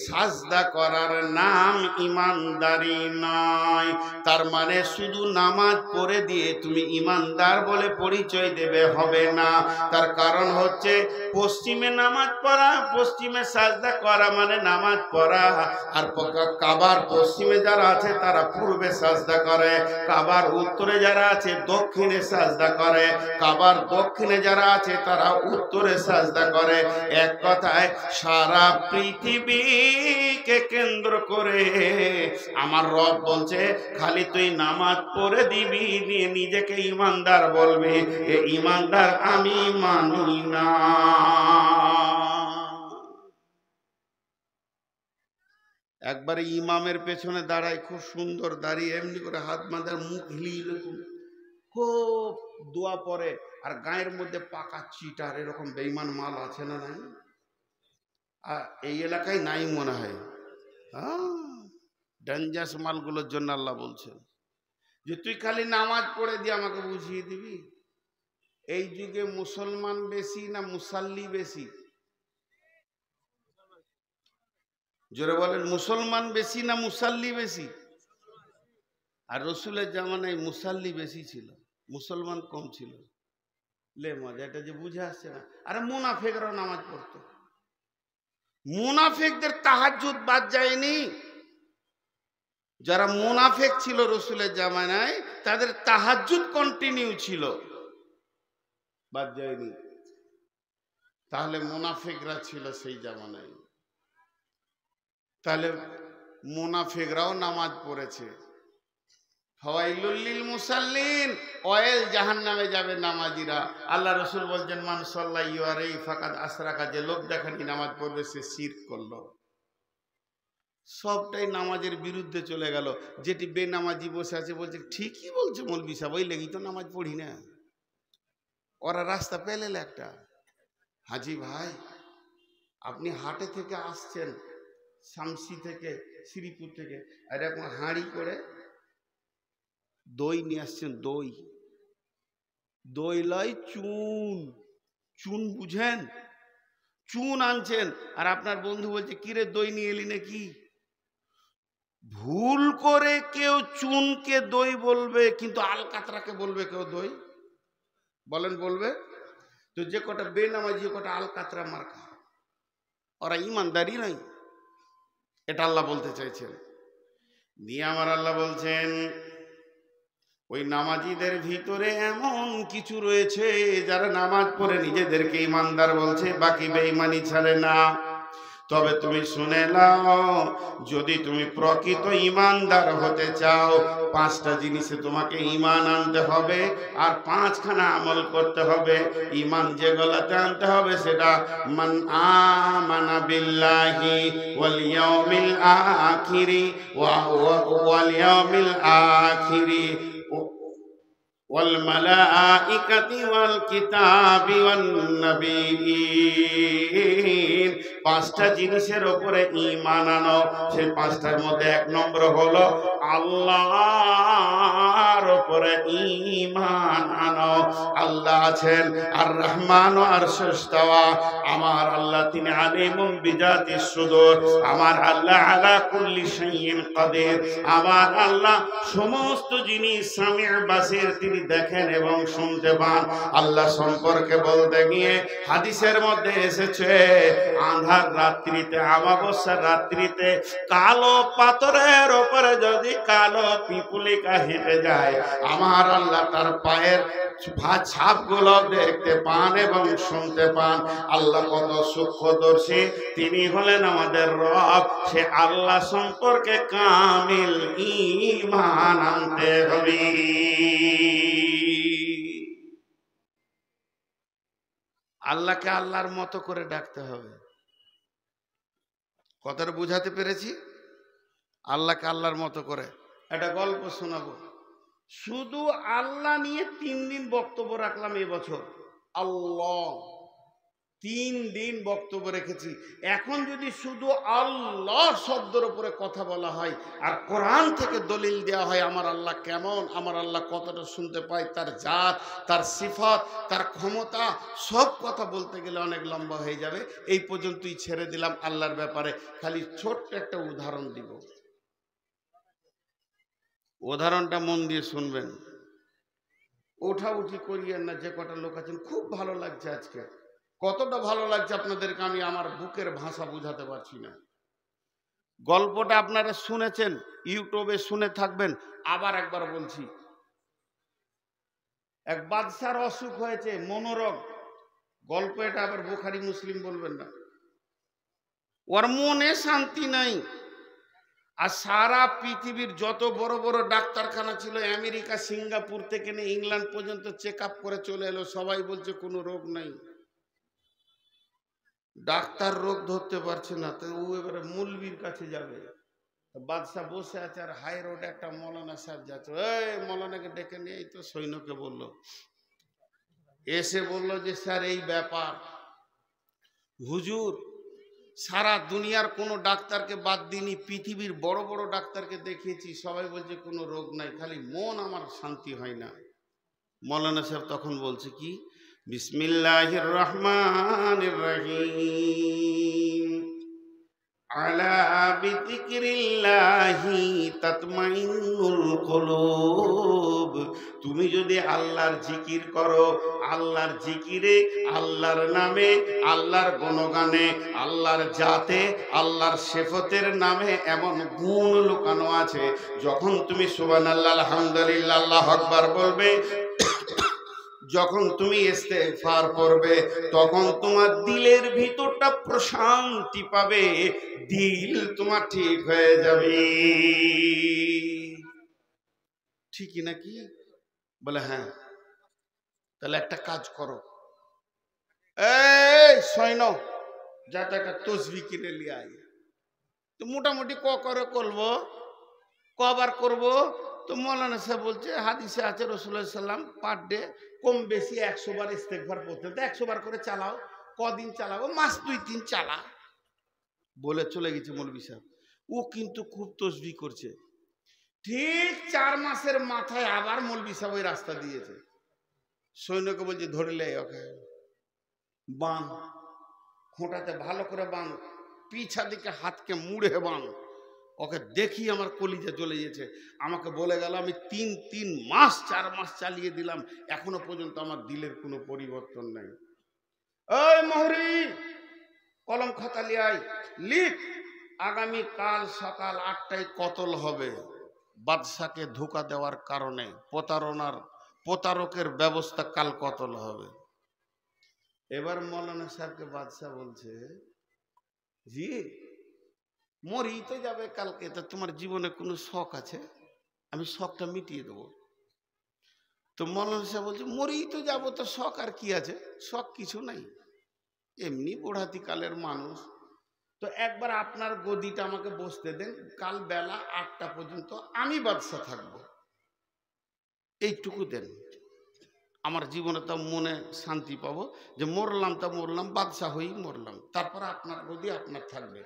সাজদা করার নাম ইমানদারি নয়। তার মানে শুধু নামাজ পড়ে দিয়ে তুমি ইমানদার বলে পরিচয় দেবে হবে না। তার কারণ হচ্ছে পশ্চিমে নামাজ পড়া, পশ্চিমে সাজদা করা মানে নামাজ পড়া, আর কাবার পশ্চিমে যারা আছে তারা পূর্বে সাজদা করে, কাবার উত্তরে যারা আছে দক্ষিণে সাজদা করে, কাবার দক্ষিণে যারা আছে তারা উত্তরে সাজদা করে। এক কথায় সারা পৃথিবীকে কেন্দ্র করে আমার রব বলছে খালি তুই নামাজ পড়ে দিবি, নিয়ে নিজেকে ইমানদার বলবি, এ ইমানদার আমি মানি না। একবারে ইমামের পেছনে দাঁড়ায়, খুব সুন্দর দাঁড়িয়ে, এমনি করে হাত মাথার মুখ হিলিয়ে খুব দোয়া পড়ে, আর গায়ের মধ্যে পাকা চিটার এরকম বেঈমান মাল আছে না? নাই? আর এই এলাকায় নাই মনে হয়। ডেঞ্জারাস মালগুলোর জন্য আল্লাহ বলছেন যে তুই খালি নামাজ পড়ে দিয়ে আমাকে বুঝিয়ে দিবি। এই যুগে মুসলমান বেশি না মুসাল্লি বেশি? জোরে বলেন, মুসলমান বেশি না মুসাল্লি বেশি? আর রসুলের জামানায় মুসাল্লি বেশি ছিল, মুসলমান কম ছিল। লে মজা, এটা যে বুঝে আসছে না। আরে মুনাফিকরাও নামাজ পড়তো, মুনাফিকদের তাহাজ্জুদ বাদ যায়নি। যারা মুনাফিক ছিল রসুলের জামানায় তাদের তাহাজ্জুদ কন্টিনিউ ছিল, বাদ যায়নি। তাহলে মুনাফিকরা ছিল সেই জামানায়, তাহলে মুনাফিকরাও নামাজ পড়েছে। ফাওয়াইলুল লিল মুসাল্লিন, ওয়াইল জাহান্নামে যাবে নামাজিরা। আল্লাহ রসুল বলছেন মান সাল্লাল্লাহু আলাইহি ফাকাদ আশরাকা, যে লোক দেখানি নামাজ পড়বে সে শিরক করলো। সবটাই নামাজের বিরুদ্ধে চলে গেল। যেটি বেনামাজি বসে আছে বলছে ঠিকই বলছে মৌলভী সাহেব, ওই লেগেই তো নামাজ পড়ি না। ওরা রাস্তা পেলে একটা, হাজি ভাই আপনি হাটে থেকে আসছেন, শামসি থেকে, শ্রীপুর থেকে, আর এরকম হাঁড়ি করে দই নিয়ে আসছেন। দই, দই লয় চুন, চুন বুঝেন, চুন আনছেন। আর আপনার বন্ধু বলছে কিরে দই নিয়ে এলি নাকি? ভুল করে কেউ চুনকে দই বলবে, কিন্তু আলকাতরাকে বলবে কেউ দই? বলেন বলবে? তো যে কটা বেনামাজি, যে কটা আলকাতরা মার্কা, ওরা ইমানদারি নাই, এটা আল্লাহ বলতে চাইছেন। দিয়ে আমার আল্লাহ বলছেন ওই নামাজিদের ভিতরে এমন কিছু রয়েছে যারা নামাজ পড়ে নিজেদেরকে ইমানদার বলছে, বাকি বেঈমানি ছাড়ে না। তবে তুমি শুনে নাও, যদি তুমি প্রকৃত ইমানদার হতে চাও, 5টা জিনিসে তোমাকে ঈমান আনতে হবে, আর 5খানা আমল করতে হবে। ঈমান যেগুলোতে আনতে হবে সেটা মান আমানা বিল্লাহি ওয়াল ইয়াউমিল আখিরি ওয়াল ইয়াউমিল আখিরি ওয়াল মালাইকাতি ওয়াল কিতাবি ওয়ান নাবিয়্যিন। পাঁচটা জিনিসের উপরে ঈমান আনো। সেই পাঁচটার মধ্যে এক নম্বর হলো আল্লাহর উপরে ঈমান আনো। আল্লাহ আছেন, আর রহমান ও আরশুস ইস্তাওয়া। আমার আল্লাহ তিনি আলিমুম বিযাতিস সুদূর। আমার আল্লাহ আলা কুল্লি শাইইন কাদির। আমার আল্লাহ সমস্ত জিনিস সামিউ বাসির, তিনি দেখেন এবং শুনতে পান। আল্লাহ সম্পর্কে বলতে গিয়ে হাদিসের মধ্যে এসেছে, আঁধার রাত্রিতে, অমাবস্যার রাত্রিতে কালো পাথরের উপরে যদি কালো পিপুলিকা হেঁটে যায়, আমার আল্লাহ তার পায়ের ছাপগুলো দেখতে পান এবং শুনতে পান। আল্লাহ কত সূক্ষ্মদর্শী, তিনি হলেন আমাদের রব। সে আল্লাহ সম্পর্কে কামিল ঈমান আনতে হবে। আল্লাহকে আল্লাহর মতো করে ডাকতে হবে। কথাটা বুঝাতে পেরেছি? আল্লাহকে আল্লাহর মতো করে। একটা গল্প শোনাবো। শুধু আল্লাহ নিয়ে 3 দিন বক্তব্য রাখলাম এবছর। আল্লাহ 3 দিন বক্তব্য রেখেছি। এখন যদি শুধু আল্লাহ শব্দের উপরে কথা বলা হয় আর কোরআন থেকে দলিল দেওয়া হয় আমার আল্লাহ কেমন, আমার আল্লাহ কতটা শুনতে পায়, তার জাত, তার সিফাত, তার ক্ষমতা, সব কথা বলতে গেলে অনেক লম্বা হয়ে যাবে। এই পর্যন্তই ছেড়ে দিলাম আল্লাহর ব্যাপারে। খালি ছোট্ট একটা উদাহরণ দিব। উদাহরণটা মন দিয়ে শুনবেন, ওঠা উঠি করিয়েন না। যে কটা লোক আছেন, খুব ভালো লাগছে আজকে। কতটা ভালো লাগছে আপনাদেরকে আমি আমার বুকের ভাষা বুঝাতে পারছি না। গল্পটা আপনারা শুনেছেন, ইউটিউবে শুনে থাকবেন। আবার একবার বলছি, এক বাদশার অসুখ হয়েছে, মনোরোগ। গল্প এটা, আবার বুখারী মুসলিম বলবেন না। ওর মনে শান্তি নাই। আর সারা পৃথিবীর যত বড় বড় ডাক্তারখানা ছিল, আমেরিকা, সিঙ্গাপুর থেকে নিয়ে ইংল্যান্ড পর্যন্ত চেক আপ করে চলে এলো, সবাই বলছে কোনো রোগ নাই। ডাক্তার রোগ ধরতে পারছে না, তো ও এবারে মৌলবীর কাছে যাবে। বাদশাহ বসে আছে, আর হাই রোড একটা মৌলানা সাহেব যাচ্ছে। এই মৌলানাকে ডেকে নিয়ে, এই তো সৈন্যকে বলল, এসে বলল যে স্যার এই ব্যাপার, হুজুর সারা দুনিয়ার কোনো ডাক্তারকে বাদ দিইনি, পৃথিবীর বড় বড় ডাক্তারকে দেখিয়েছি, সবাই বলছে কোনো রোগ নাই, খালি মন আমার শান্তি হয় না। মৌলানা সাহেব তখন বলছে কি, বিসমিল্লাহির রহমানির রহিম, আলা বিযিকরিল্লাহি তাতমাইন্নুল কুলুব। তুমি যদি আল্লাহর জিকির করো, আল্লাহর জিকিরে, আল্লাহর নামে, আল্লাহর গুণগানে, আল্লাহর জাতে, আল্লাহর সিফাতের নামে এমন গুণ লুকানো আছে, যখন তুমি সুবহানাল্লাহ, আলহামদুলিল্লাহ, আল্লাহু আকবার বলবে, যখন তুমি ইস্তেগফার করবে, তখন তোমার দিলের ভিতরটা প্রশান্তি পাবে, দিল তোমার ঠিক হয়ে যাবে। ঠিকই নাকি? বলে হ্যাঁ। তাহলে একটা কাজ করো, এই সৈন্য, যাতে একটা তসবিহ কিনে নিয়ে আয়। তো মোটামুটি করে করবো, কবার করব? তো মৌলানা সাহেব বলছে, হাদিসে আছে রাসূলুল্লাহ সাল্লাম পার ডে কম বেশি 100 বার ইস্তেগফার করতেন। তো 100 বার করে চালাও। কদিন চালাবো? মাস 2-3 চালা। বলে চলে গেছে মৌলভী সাহেব। ও কিন্তু খুব তসবিহ করছে। ঠিক 4 মাসের মাথায় আবার মৌলভী সাহেব ওই রাস্তা দিয়েছে। সৈন্যকে বলছে, ধরিলে ওকে বান, খোঁটাতে ভালো করে বান, পিছা দিকে হাতকে মুড়ে বান। ওকে দেখি আমার কলিজা জ্বলে গেছে। আমাকে বলে গেল, আমি 3 মাস 4 মাস চালিয়ে দিলাম, এখনো পর্যন্ত আমার দিলের কোনো পরিবর্তন নাই। এই মোহরি, কলম খাতা নিয়ে আয়, লিখ, আগামী কাল সকাল 8টায় কতল হবে। বাদশাকে ধোঁকা দেওয়ার কারণে, প্রতারকের ব্যবস্থা, কাল কতল হবে। এবার মৌলানা সাহেবকে বাদশা বলছে, জি মরি তো যাবে কালকে, তা তোমার জীবনে কোনো শখ আছে? আমি শখটা মিটিয়ে দেবো। তো মৌলানা সাহেব বলছে, মরি তো যাবো, তো শখ আর কি আছে? শখ কিছু নাই, এমনি বুড়াতি কালের মানুষ। তো একবার আপনার গদিটা আমাকে বসতে দেন, কাল বেলা 8টা পর্যন্ত আমি বাদশা থাকবো, এইটুকু দেন। আমার জীবনে তো মনে শান্তি পাবো যে মরলাম তা মরলাম, বাদশাহ হয়েই মরলাম, তারপরে আপনার গদি আপনার থাকবে।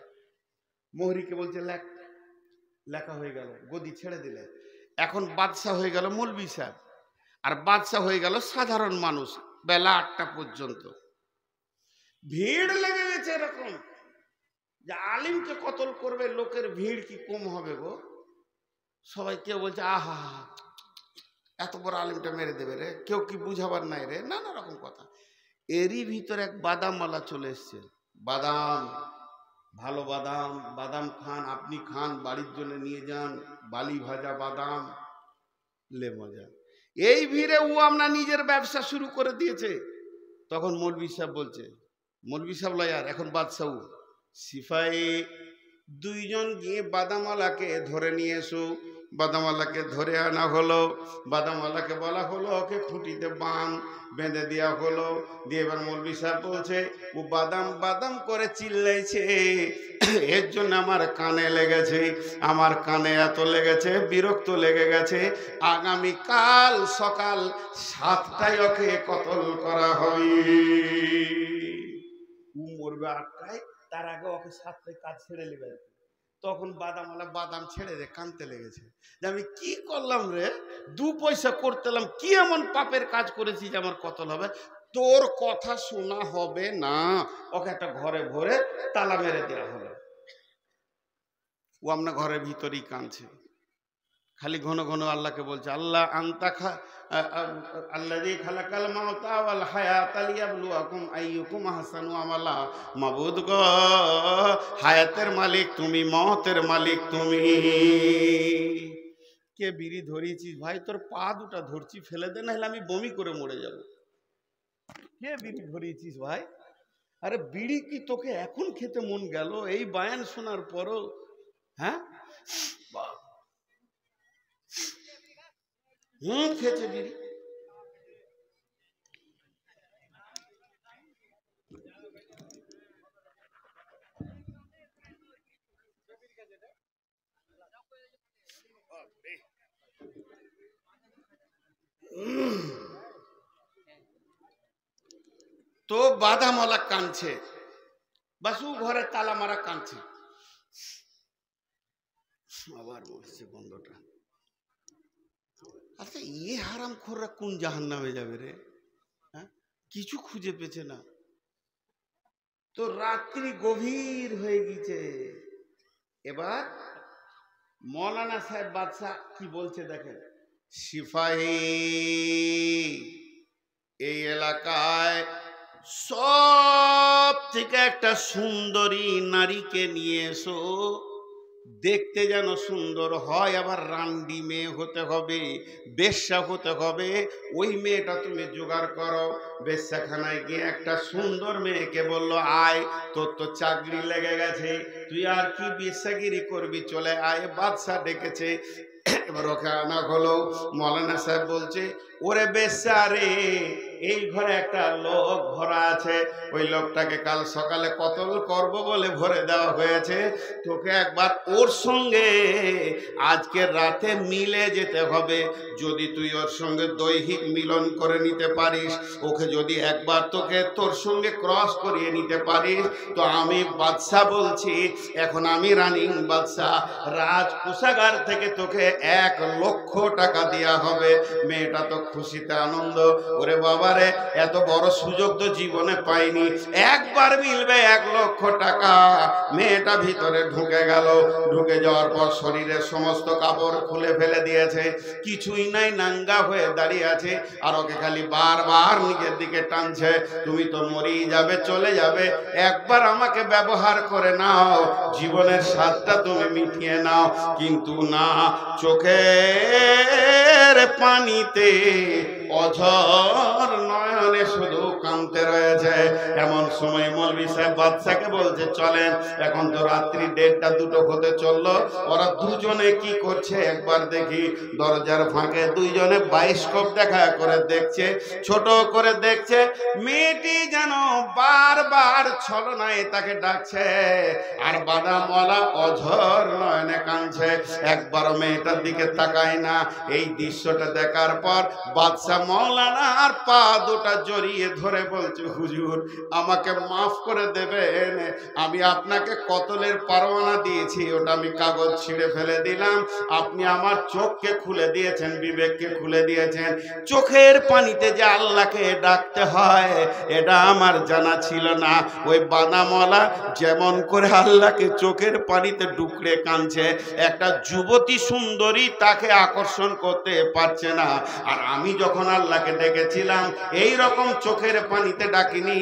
মোহরিকে বলছে লেখ, লেখা হয়ে গেল, গদি ছেড়ে দিলে। এখন বাদশাহ হয়ে গেল মৌলভী সাহেব, আর বাদশাহ হয়ে গেল সাধারণ মানুষ। বেলা 8টা পর্যন্ত ভিড় লেগে গেছে এরকম যে আলিমকে কতল করবে, লোকের ভিড় কি কম হবে গো? সবাই কেউ বলছে আহা এত বড় আলিমটা মেরে দেবে রে, কেউ কি বুঝাবার নাই রে, নানা রকম কথা। এরই ভিতরে এক বাদামওয়ালা চলে এসছে। বাদাম, ভালো বাদাম, বাদাম খান, আপনি খান, বাড়ির জন্য নিয়ে যান, বালি ভাজা বাদাম, লে মজা। এই ভিড়ে ও আমরা নিজের ব্যবসা শুরু করে দিয়েছে। তখন মৌলভী সাহেব বলছে, মৌলভী সাহেব লয়ার, এখন বাদশাহ, সিপাই 2 জন গিয়ে বাদামওয়ালাকে ধরে নিয়ে এসো। বাদামওয়ালাকে ধরে আনা হলো। বাদামওয়ালাকে বলা হলো ওকে খুঁটিতে বেঁধে দেওয়া হলো। দিয়ে এবার মৌলভী সাহেব বলছে ও বাদাম বাদাম করে চিল্লাইছে, এর জন্য আমার কানে লেগেছে, আমার কানে এত লেগেছে, বিরক্ত লেগে গেছে, আগামীকাল সকাল 7টায় ওকে কতল করা হবে। ও মরবে 8টায়, তার আগে ওকে 7টায় কাজ ছেড়ে নেবে। তখন বাদামওয়ালা বাদাম ছেড়ে দে, কানতে লেগেছে যে আমি কি করলাম রে, 2 পয়সা করতেলাম, কি এমন পাপের কাজ করেছি যে আমার কতল হবে? তোর কথা শোনা হবে না। ওকে একটা ঘরে ভরে তালা মেরে দেওয়া হলো। ও আপনার ঘরের ভিতরেই কাঁদছে, খালি ঘন ঘন আল্লাহকে বলছে, আল্লাহ আনতা আল্লাযী খালাকাল মাউতা ওয়াল হায়াতা লিয়াবলুয়াকুম আইয়ুকুম আহসানু আমালা। মাবুদ গো, হায়াতের মালিক তুমি, মওতের মালিক তুমি। কে বিড়ি ধরিয়েছিস ভাই? তোর পা দুটা ধরছি, ফেলে দে, না হলে আমি বমি করে মরে যাব। কে বিড়ি ধরিয়েছিস ভাই? আরে বিড়ি কি তোকে এখন খেতে মন গেল এই বায়ান শোনার পরও? হ্যাঁ, খেয়েছে বিড়ি। তো বাদামওয়ালা কাঁদছে, বাসু ঘরে তালা মারা কাঁদছে, আবার বলছে বন্ধটা। আচ্ছা এ হারাম খোররা কোন জাহান্নামে যাবে রে? হ্যাঁ, কিছু খুঁজে পেছে না। তো রাত্রি গভীর হয়ে গেছে। এবার মৌলানা সাহেব বাদশাহ কি বলছে দেখেন, সিপাহী এই এলাকায় সব থেকে একটা সুন্দরী নারীকে নিয়ে এসো, দেখতে যেন সুন্দর হয়, আবার রান্ডি মেয়ে হতে হবে, বেশ্যা হতে হবে। ওই মেয়েটা তুমি জোগাড় করো। বেশ্যাখানায় গিয়ে একটা সুন্দর মেয়েকে বললো আয়, তোর তো চাকরি লেগে গেছে, তুই আর কি বেশ্যাগিরি করবি, চলে আয়, বাদশা ডেকেছে। এবার ওকে আনা হলো। মৌলানা সাহেব বলছে ওরে বেশ্যা রে, এই ঘরে একটা লোক ভরা আছে, ওই লোকটাকে কাল সকালে কতল করব বলে ভরে দেওয়া হয়েছে, তোকে একবার ওর সঙ্গে আজকের রাতে মিলে যেতে হবে। যদি তুই ওর সঙ্গে দৈহিক মিলন করে নিতে পারিস, ওকে যদি একবার তোকে তোর সঙ্গে ক্রস করিয়ে নিতে পারিস, তো আমি বাদশা বলছি, এখন আমি রানিং বাদশা, রাজ কোষাগার থেকে তোকে 1 লক্ষ টাকা দেওয়া হবে। মেয়েটা তো খুশিতে আনন্দ, ওরে বাবারে এত বড় সুযোগ তো জীবনে পাইনি, একবার মিলবে 1 লক্ষ টাকা। মেয়েটা ভিতরে ঢুকে গেল। ঢুকে যাওয়ার পর শরীরের সমস্ত কাপড় খুলে ফেলে দিয়েছে, কিছুই নাই, নাঙ্গা হয়ে দাঁড়িয়ে আছে, আর ওকে খালি বারবার নিজের দিকে টানছে, তুমি তো মরেই যাবে, চলে যাবে, একবার আমাকে ব্যবহার করে নাও, জীবনের স্বাদটা তুমি মিটিয়ে নাও। কিন্তু না, চোখের পানিতে অঝর নয়নে শুধু কাঁদতে রয়েছে। এমন সময় মৌলভী সাহেব বাদশাকে বলছে চলেন, এখন তো রাত্রি 1:30 2টো হতে চললো, ওরা দুজনে কি করছে একবার দেখি। দরজার ফাঁকে দুইজনে বায়োস্কোপ দেখা করে দেখছে, ছোট করে দেখছে। মেয়েটি যেন বারবার ছলনায় তাকে ডাকছে, আর বাদামওয়ালা অঝর নয়নে কাঁদছে, একবারও মেয়েটার দিকে তাকায় না। এই দৃশ্যটা দেখার পর বাদশা মৌলানার পা দুটা জড়িয়ে ধরে বলছে, হুজুর আমাকে মাফ করে দেবেন, আমি আপনাকে কতলের পরোয়ানা দিয়েছি, ওটা আমি কাগজ ছিঁড়ে ফেলে দিলাম। আপনি আমার চোখকে খুলে দিয়েছেন, বিবেককে খুলে দিয়েছেন। চোখের পানিতে যে আল্লাহকে ডাকতে হয় এটা আমার জানা ছিল না। ওই বাদামওয়ালা যেমন করে আল্লাহকে চোখের পানিতে ডুকরে কাঁদছে, একটা যুবতী সুন্দরী তাকে আকর্ষণ করতে পারছে না। আর আমি যখন আল্লাহকে ডেকেছিলাম এই রকম চোখের পানিতে ডাকিনি,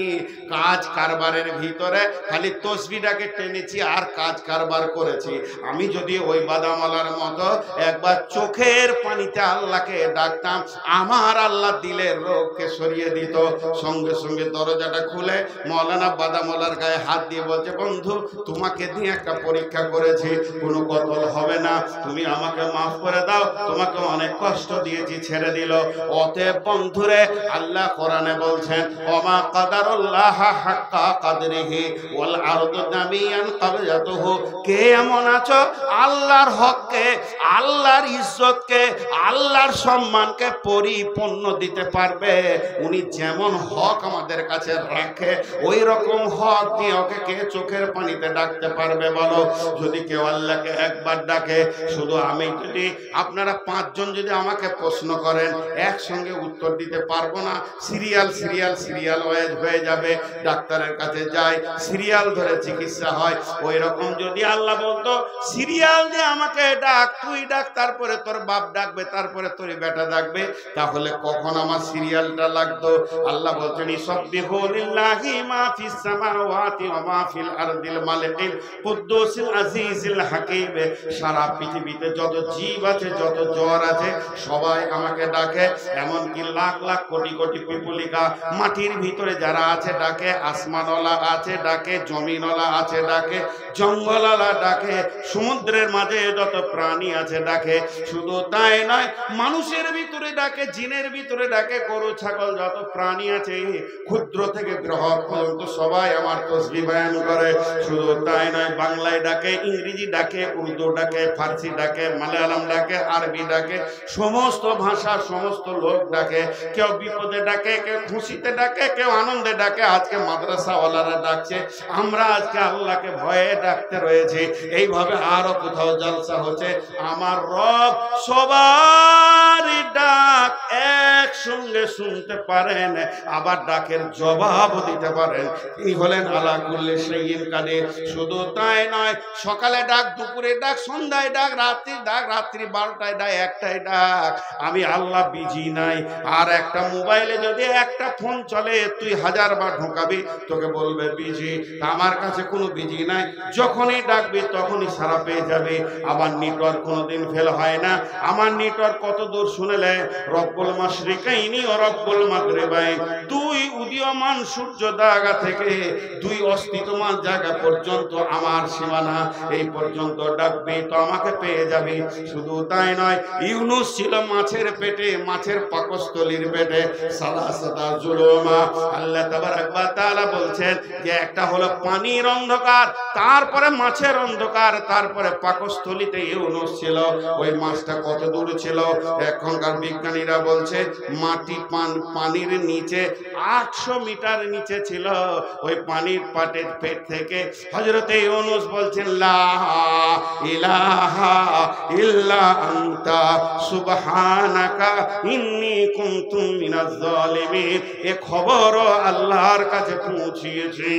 কাজ কারবারের ভিতরে খালি তসবিটাকে টেনেছি আর কাজ কারবার করেছি। আমি যদি ওই বাদামওয়ালার মতো একবার চোখের পানিতে আল্লাহকে ডাকতাম, আমার আল্লাহ দিলের রোগকে সরিয়ে দিত। সঙ্গে সঙ্গে দরজাটা খুলে মৌলানা বাদামওয়ালার গায়ে হাত দিয়ে বলছে, বন্ধু তোমাকে দিয়ে একটা পরীক্ষা করেছি, কোনো কতল হবে না, তুমি আমাকে মাফ করে দাও, তোমাকে অনেক কষ্ট দিয়েছি, ছেড়ে দিল। অতএব বন্ধুরে, আল্লাহ কোরআনে বলছেন, ওমা কাদারুল্লাহ হাক্কা কাদরিহি ওয়াল আরদু জামিয়ান কাবজাতুহু। কে এমন আছো আল্লাহর হককে, আল্লাহর ইজ্জতকে, আল্লাহর সম্মানকে পরিপূর্ণ দিতে পারবে? উনি যেমন হক আমাদের কাছে রাখে ওই রকম হক দিয়ে ওকে কে চোখের পানিতে ডাকতে পারবে বলো? যদি কেউ আল্লাহকে একবার ডাকে, শুধু আমি যদি, আপনারা পাঁচজন যদি আমাকে প্রশ্ন করেন একসঙ্গে উত্তর দিতে পারবো না। সিরিয়াল সিরিয়াল সিরিয়াল ওয়াইজ হয়ে যাবে, ডাক্তারের কাছে যায়, সিরিয়াল ধরে চিকিৎসা হয়। ওই রকম যদি আল্লাহ বলতো সিরিয়াল দিয়ে আমাকে ডাক, তুই ডাক, তারপরে তোর বাপ ডাকবে, তারপরে তোর বেটা ডাকবে, তাহলে কখন আমার সিরিয়ালটা লাগতো? আল্লাহ বলছেন, ইসাব্বিহু লিল্লাহি মা ফিস সামাওয়াতি ওয়া মা ফিল আরদিল মালিকিল কুদ্দুসিল আজিজিল হাকিম। সারা পৃথিবীতে যত জীব আছে, যত জ্বর আছে, সবাই আমাকে ডাকে। এমনকি লাখ লাখ কোটি কোটি পিপুলিকা মাটির ভিতরে যারা আছে ডাকে, আসমানওয়ালা আছে ডাকে, জমিনওয়ালা আছে ডাকে, জঙ্গলওয়ালা ডাকে, সমুদ্রের মাঝে যত প্রাণী আছে ডাকে। শুধু তাই নয়, মানুষের ভিতরে ডাকে, জিনের ভিতরে ডাকে, গরু ছাগল যত প্রাণী আছে ক্ষুদ্র থেকে গ্রহ পর্যন্ত সবাই আমার তসবিহ বয়ান করে। শুধু তাই নয়, বাংলায় ডাকে, ইংরেজি ডাকে, উর্দু ডাকে, ফার্সি ডাকে, মালায়ালাম ডাকে, আরবি ডাকে, সমস্ত ভাষা সমস্ত লোক ডাকে। কেউ বিপদে ডাকে, কেউ খুশিতে ডাকে, কেউ আনন্দে ডাকে। আজকে মাদ্রাসাওয়ালারা ডাকছে, আমরা আজকে আল্লাহকে ভয়ে ডাকতে রয়েছি। এইভাবে আরো কোথাও জলসা হচ্ছে। আমার রব সবার ডাক একসঙ্গে শুনতে পারেন, আবার ডাকের জবাব দিতে পারেন। তিনি হলেন আলা কুল্লি শাইইন কাদির। শুধু তাই নয়, সকালে ডাক, দুপুরে ডাক, সন্ধ্যায় ডাক, রাত্রির ডাক, রাত্রি 12টায় ডাক, 1টায় ডাক। আমি আল্লাহ বিজি নাই। আর একটা মোবাইলে যদি একটা ফোন চলে, তুই 1000 বার ঢোকাবি, তোকে বলবে বিজি। আমার কাছে কোনো বিজি নাই, যখনই ডাকবি তখনই সারা পেয়ে যাবে। আমার নেটওয়ার্ক কোনোদিন ফেল হয় না। আমার নেটওয়ার্ক কত দূর শুনেলে, রব্বুল মাশরিকাইনি ও রব্বুল মাগরিবাইন, দুই উদীয়মান সূর্য দাগা থেকে দুই অস্তিত্বমান জায়গা পর্যন্ত আমার সীমানা। এই পর্যন্ত ডাকবি তো আমাকে পেয়ে যাবে। শুধু তাই নয়, ইউনুস ছিল মাছের পেটে, মাছের পাকস্থলীর পেটে, সালাসাতা জুলুমা। আল্লাহ তাবারাক ওয়া তাআলা বলছেন যে একটা হলো পানির অন্ধকার, তারপরে মাছের অন্ধকার, তারপরে পাকস্থলীতে ইউনুস ছিল। ওই মাছটা কত দূর ছিল? এখনকার বিজ্ঞানীরা বলছে পানির নিচে 800 মিটার নিচে ছিল। ওই পানির পাটের পেট থেকে হযরতে ইউনুস বলছেন, লা ইলাহা ইল্লা আনতা সুবহানাকা ইন্নী কুনতু মিনাজ জালিমিন। এ খবর আল্লাহর কাছে পৌঁছিয়েছে।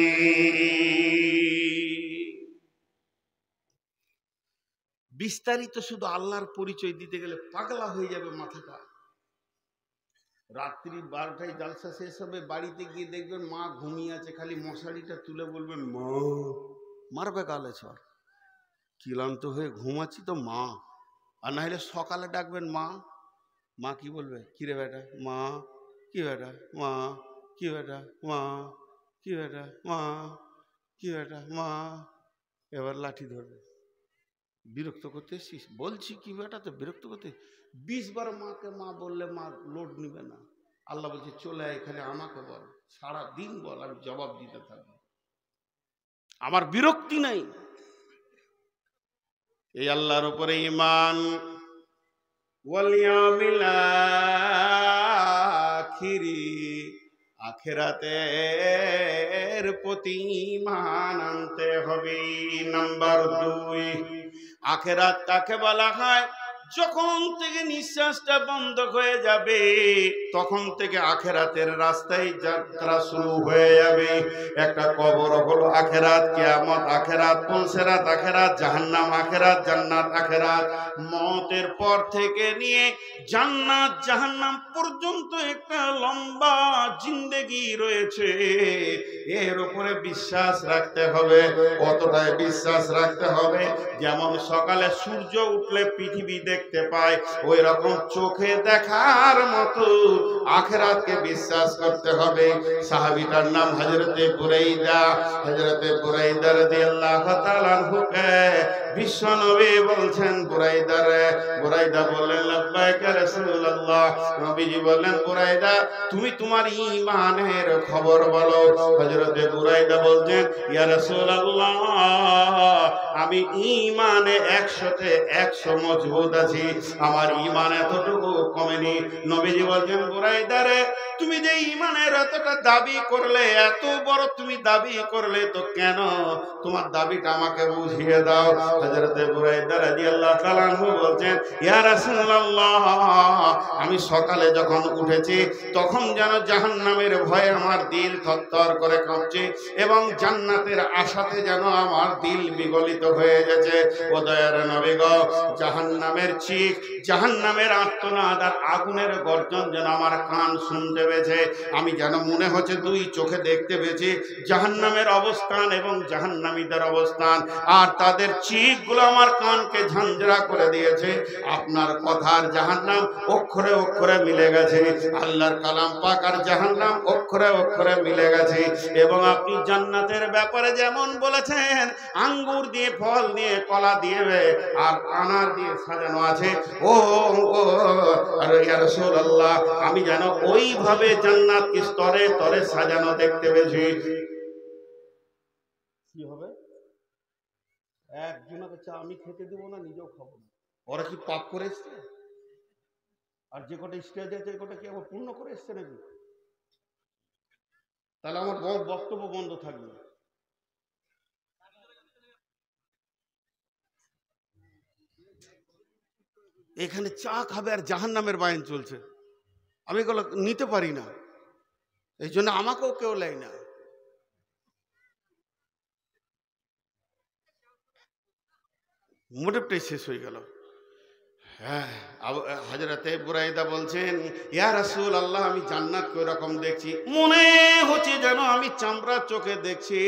বিস্তারিত শুধু আল্লাহর পরিচয় দিতে গেলে পাগলা হয়ে যাবে মাথাটা। রাত্রি 12টায় জালসা শেষ হবে, বাড়িতে গিয়ে দেখবেন মা ঘুমিয়ে আছে, খালি মশারিটা তুলে বলবেন, মা, মারবে গালে ছর, ক্লান্ত হয়ে ঘুমাচ্ছি তো মা। আর না হলে সকালে ডাকবেন মা, মা কি বলবে, কিরে বেটা, মা কি বেটা, মা কি বেটা, মা কি বেটা, মা কি বেটা, মা। এবার লাঠি ধরবে, বিরক্ত করতে এসছিস, বলছি কি বেটা, তো বিরক্ত করতে। 20 বার মাকে মা বললে মা লোড নিবে না। আল্লাহ বলছে, চলে এখানে আমাকে বল, সারা দিন বল, আমি জবাব দিতে থাকবো। আমার বিরক্তি নাই। এই আল্লাহর উপরে ঈমান, ওয়াল ইয়াউমিল আখিরি, আখিরাতের প্রতি ঈমান আনতে হবে। নাম্বার 2, আখিরাত কাকে বলা হয়? যখন থেকে নিঃশ্বাসটা বন্ধ হয়ে যাবে তখন থেকে আখিরাতের রাস্তায় যাত্রা শুরু হয়ে যাবে। একটা কবর হলো আখিরাত, কিয়ামত আখিরাত, পুলসিরাত আখিরাত, জাহান্নাম আখিরাত, জান্নাত আখিরাত। মওতের পর থেকে নিয়ে জান্নাত জাহান্নাম পর্যন্ত একটা লম্বা জিন্দেগি রয়েছে। এর উপরে বিশ্বাস রাখতে হবে। কতটাই বিশ্বাস রাখতে হবে? যেমন সকালে সূর্য উঠলে পৃথিবী দেখতে পায়, ওই রকম চোখে দেখার মতো আখিরাতকে বিশ্বাস করতে হবে। সাহাবীটার নাম হযরতে বুরাইদা। হযরতে বুরাইদা রাদিয়াল্লাহু তাআলা আনহুকে বিশ্বনবী বলছেন, বুরাইদা রে। বুরাইদা বললেন, লাব্বাইক ইয়া রাসূলুল্লাহ। নবীজি বললেন, বুরাইদা তুমি তোমার ঈমানের খবর বলো। হযরতে বুরাইদা বলছেন, ইয়া রাসূলুল্লাহ আমি ঈমানে 100তে 100 মজবুত আছি, আমার ঈমান এতটুকু কমেনি। নবীজি বলছেন, বুরাইদা রে তুমি যে ঈমানের এতটা দাবি করলে, এত বড় তুমি দাবি করলে, তো কেন? তোমার দাবিটা আমাকে বুঝিয়ে দাও। হযরতে বুরাইদা রাদিয়াল্লাহু তাআলা আনহু বলছেন, ইয়া রাসূলুল্লাহ আমি সকালে যখন উঠেছি তখন যেন জাহান্নামের ভয়ে আমার দিল থরথর করে কাঁপছে এবং জান্নাতের আশাতে যেন আমার দিল বিগলিত হয়ে গেছে। ও দয়ার নবী গো, জাহান্নামের চিৎ, জাহান্নামের আর্তনাদ আর আগুনের গর্জন যেন আমার কান শুনতে পেয়েছে। আমি যেন মনে হচ্ছে 2 চোখে দেখতে পেয়েছি জাহান্নামের অবস্থান এবং জাহান্নামীদের অবস্থান, আর তাদের চিৎগুলো আমার কানকে ঝঞ্ঝরা করে দিয়েছে। আপনার কথার জাহান্নাম অক্ষরে অক্ষরে মিলে গেছে, আল্লাহর কালাম পাক আর জাহান্নাম অক্ষরে অক্ষরে মিলে গেছে। এবং আপনি জান্নাতের ব্যাপারে যেমন বলেছেন আঙ্গুর দিয়ে, ফল দিয়ে, কলা দিয়ে আর আনার দিয়ে সাজানো আছে, ও আর ইয়া রাসূলুল্লাহ আমি যেন ওইভাবে জান্নাতকে স্তরে স্তরে সাজানো দেখতে পেয়েছি। কি হবে? একজনকে চা আমি খেতে দেবো না, নিজেও খাবো না। ওরা কি পাপ করে এসছে? আর যে কটা স্টেজ আছে কটা কি আবার পূর্ণ করে এসছে নাকি? তাহলে আমার বক্তব্য বন্ধ থাকবে। এখানে চা খাবে আর জাহান্নামের বায়ন চলছে, আমি এগুলো নিতে পারি না, এই জন্য আমাকেও কেউ লেয় না। মোটিভটাই শেষ হয়ে গেল। হ্যাঁ, হযরতে বুরাইদা বলছেন, ইয়া রাসূলুল্লাহ আমি জান্নাতকে ওরকম দেখছি, মনে হচ্ছে যেন আমি চামড়ার চোখে দেখছি।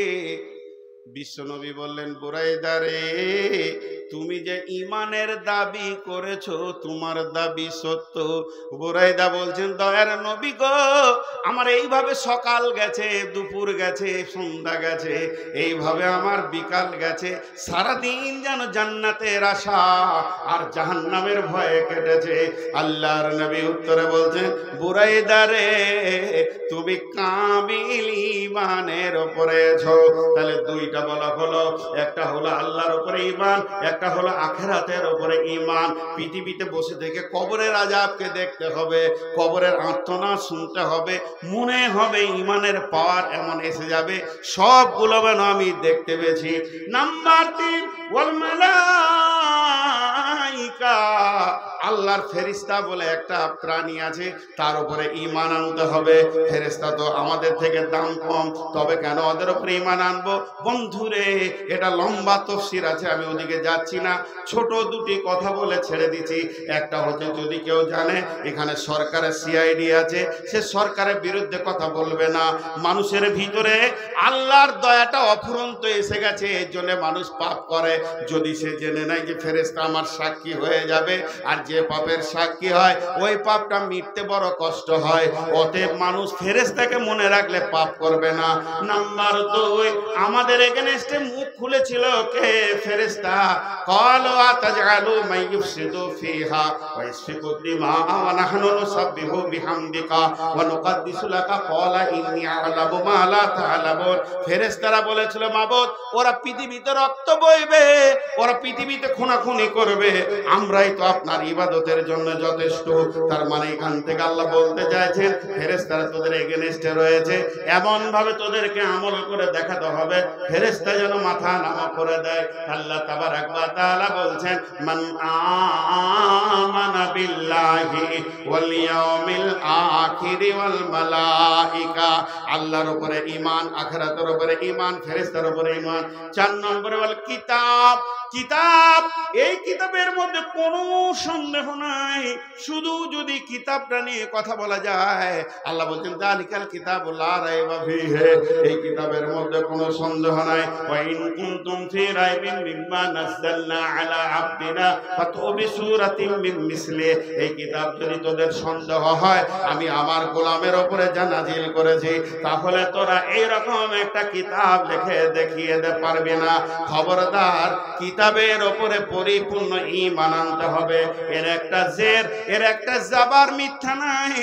বিশ্বনবী বললেন, বুরাইদা রে তুমি যে ঈমানের দাবি করেছো তোমার দাবি সত্য। বুরাইদা বলছেন, দয়ার নবী গো আমার এইভাবে সকাল গেছে, দুপুর গেছে, সন্ধ্যা গেছে, এইভাবে আমার বিকাল গেছে, সারাদিন যেন জান্নাতের আশা আর জাহান্নামের ভয়ে কেটেছে। আল্লাহর নবী উত্তরে বলছেন, বুরাইদা রে তুমি কামিল ঈমানের উপরে আছো। তাহলে 2টা বলা হলো, একটা হলো আল্লাহর উপরে ঈমান, একটা হলো আখিরাতের উপরে ঈমান। পৃথিবীতে বসে থেকে কবরের আযাবকে দেখতে হবে, কবরের আর্তনাদ শুনতে হবে, মনে হবে ঈমানের পাওয়ার এমন এসে যাবে সবগুলো যেন আমি দেখতে পেয়েছি। নাম্বার 3 ওয়াল মালাইকা, আল্লাহর ফেরেশতা বলে একটা প্রাণী আছে, তার উপরে ঈমান আনতে হবে। ফেরেশতা তো আমাদের থেকে দাম কম, তবে কেন ওদের উপরে ঈমান আনবো? বন্ধুরে এটা লম্বা তাফসীর আছে, আমি ওদিকে যাচ্ছি না, ছোট 2টি কথা বলে ছেড়ে দিচ্ছি। একটা হচ্ছে, যদি কেউ জানে এখানে সরকারের সিআইডি আছে, সে সরকারের বিরুদ্ধে কথা বলবে না। মানুষের ভিতরে আল্লাহর দয়াটা অফুরন্ত এসে গেছে, এর জন্য মানুষ পাপ করে। যদি সে জেনে নেয় যে ফেরেশতা আমার সাক্ষী হয়ে যাবে। আর যে পাপের সাক্ষী হয় ওই পাপটা মিটতে বড় কষ্ট হয়। অতএব মানুষ ফেরেশতাকে মনে রাখলে পাপ করবে না। নাম্বার 2, আমাদের এগেনস্টে মুখ খুলেছিল কে? ফেরেশতা। ক্বালু আতাজআলু মান ইফসিদু ফিহা ওয়া ইয়াসফিকু দিমা ওয়া নাহনু নুসাব্বিহু বিহামদিকা ওয়া নুকদ্দিসু লাকা ক্বালা ইন্নী আ'লামু মা লা তা'লামুন। ফেরেশতারা বলেছিল, মাবুদ, ওরা পৃথিবীতে রক্ত বইবে, ওরা পৃথিবীতে খুনাখুনি করবে, আমরাই তো আপনার ইবাদতের জন্য যথেষ্ট। তার মানে এখান থেকে আল্লাহ বলতে চাইছেন, ফেরেশতারা তোদের এগেনস্টে রয়েছে, এমন ভাবে তোদেরকে আমল করে দেখাতে হবে ফেরেশতা যেন মাথা নামা করে দেয়। আল্লাহ তাবারাক ওয়া তাআলা বলছেন, মান আমানা বিল্লাহি ওয়াল ইয়াউমিল আখির ওয়াল মালাইকা। আল্লাহর উপরে ঈমান, আখিরাতের উপরে ঈমান, ফেরেশতার উপরে ঈমান। 4 নম্বরে ওয়াল কিতাব। কিতাব, এই কিতাবের মধ্যে কোনো সন্দেহ নাই। শুধু যদি কিতাবটা নিয়ে কথা বলা যায়, আল্লাহ বলছেন যালিকাল কিতাবু লা রাইবা ফীহি, এই কিতাবের মধ্যে কোনো সন্দেহ নাই। ওয়া ইন কুনতুম ফী রাইবিন মিম্মা নাযালনা আলা আবদিনা ফাতু বিসূরাতিন মিন মিসলি, এই কিতাব যদি তোদের সন্দেহ হয় আমি আমার গোলামের উপরে যা নাজিল করেছি, তাহলে তোরা এই রকম একটা কিতাব দেখে দেখিয়ে দে পারবি না। খবরদার, কিতাবের উপরে পরিপূর্ণ ঈমান আনতে হবে। এর একটা জের, এর একটা জাবার মিথ্যা নাই,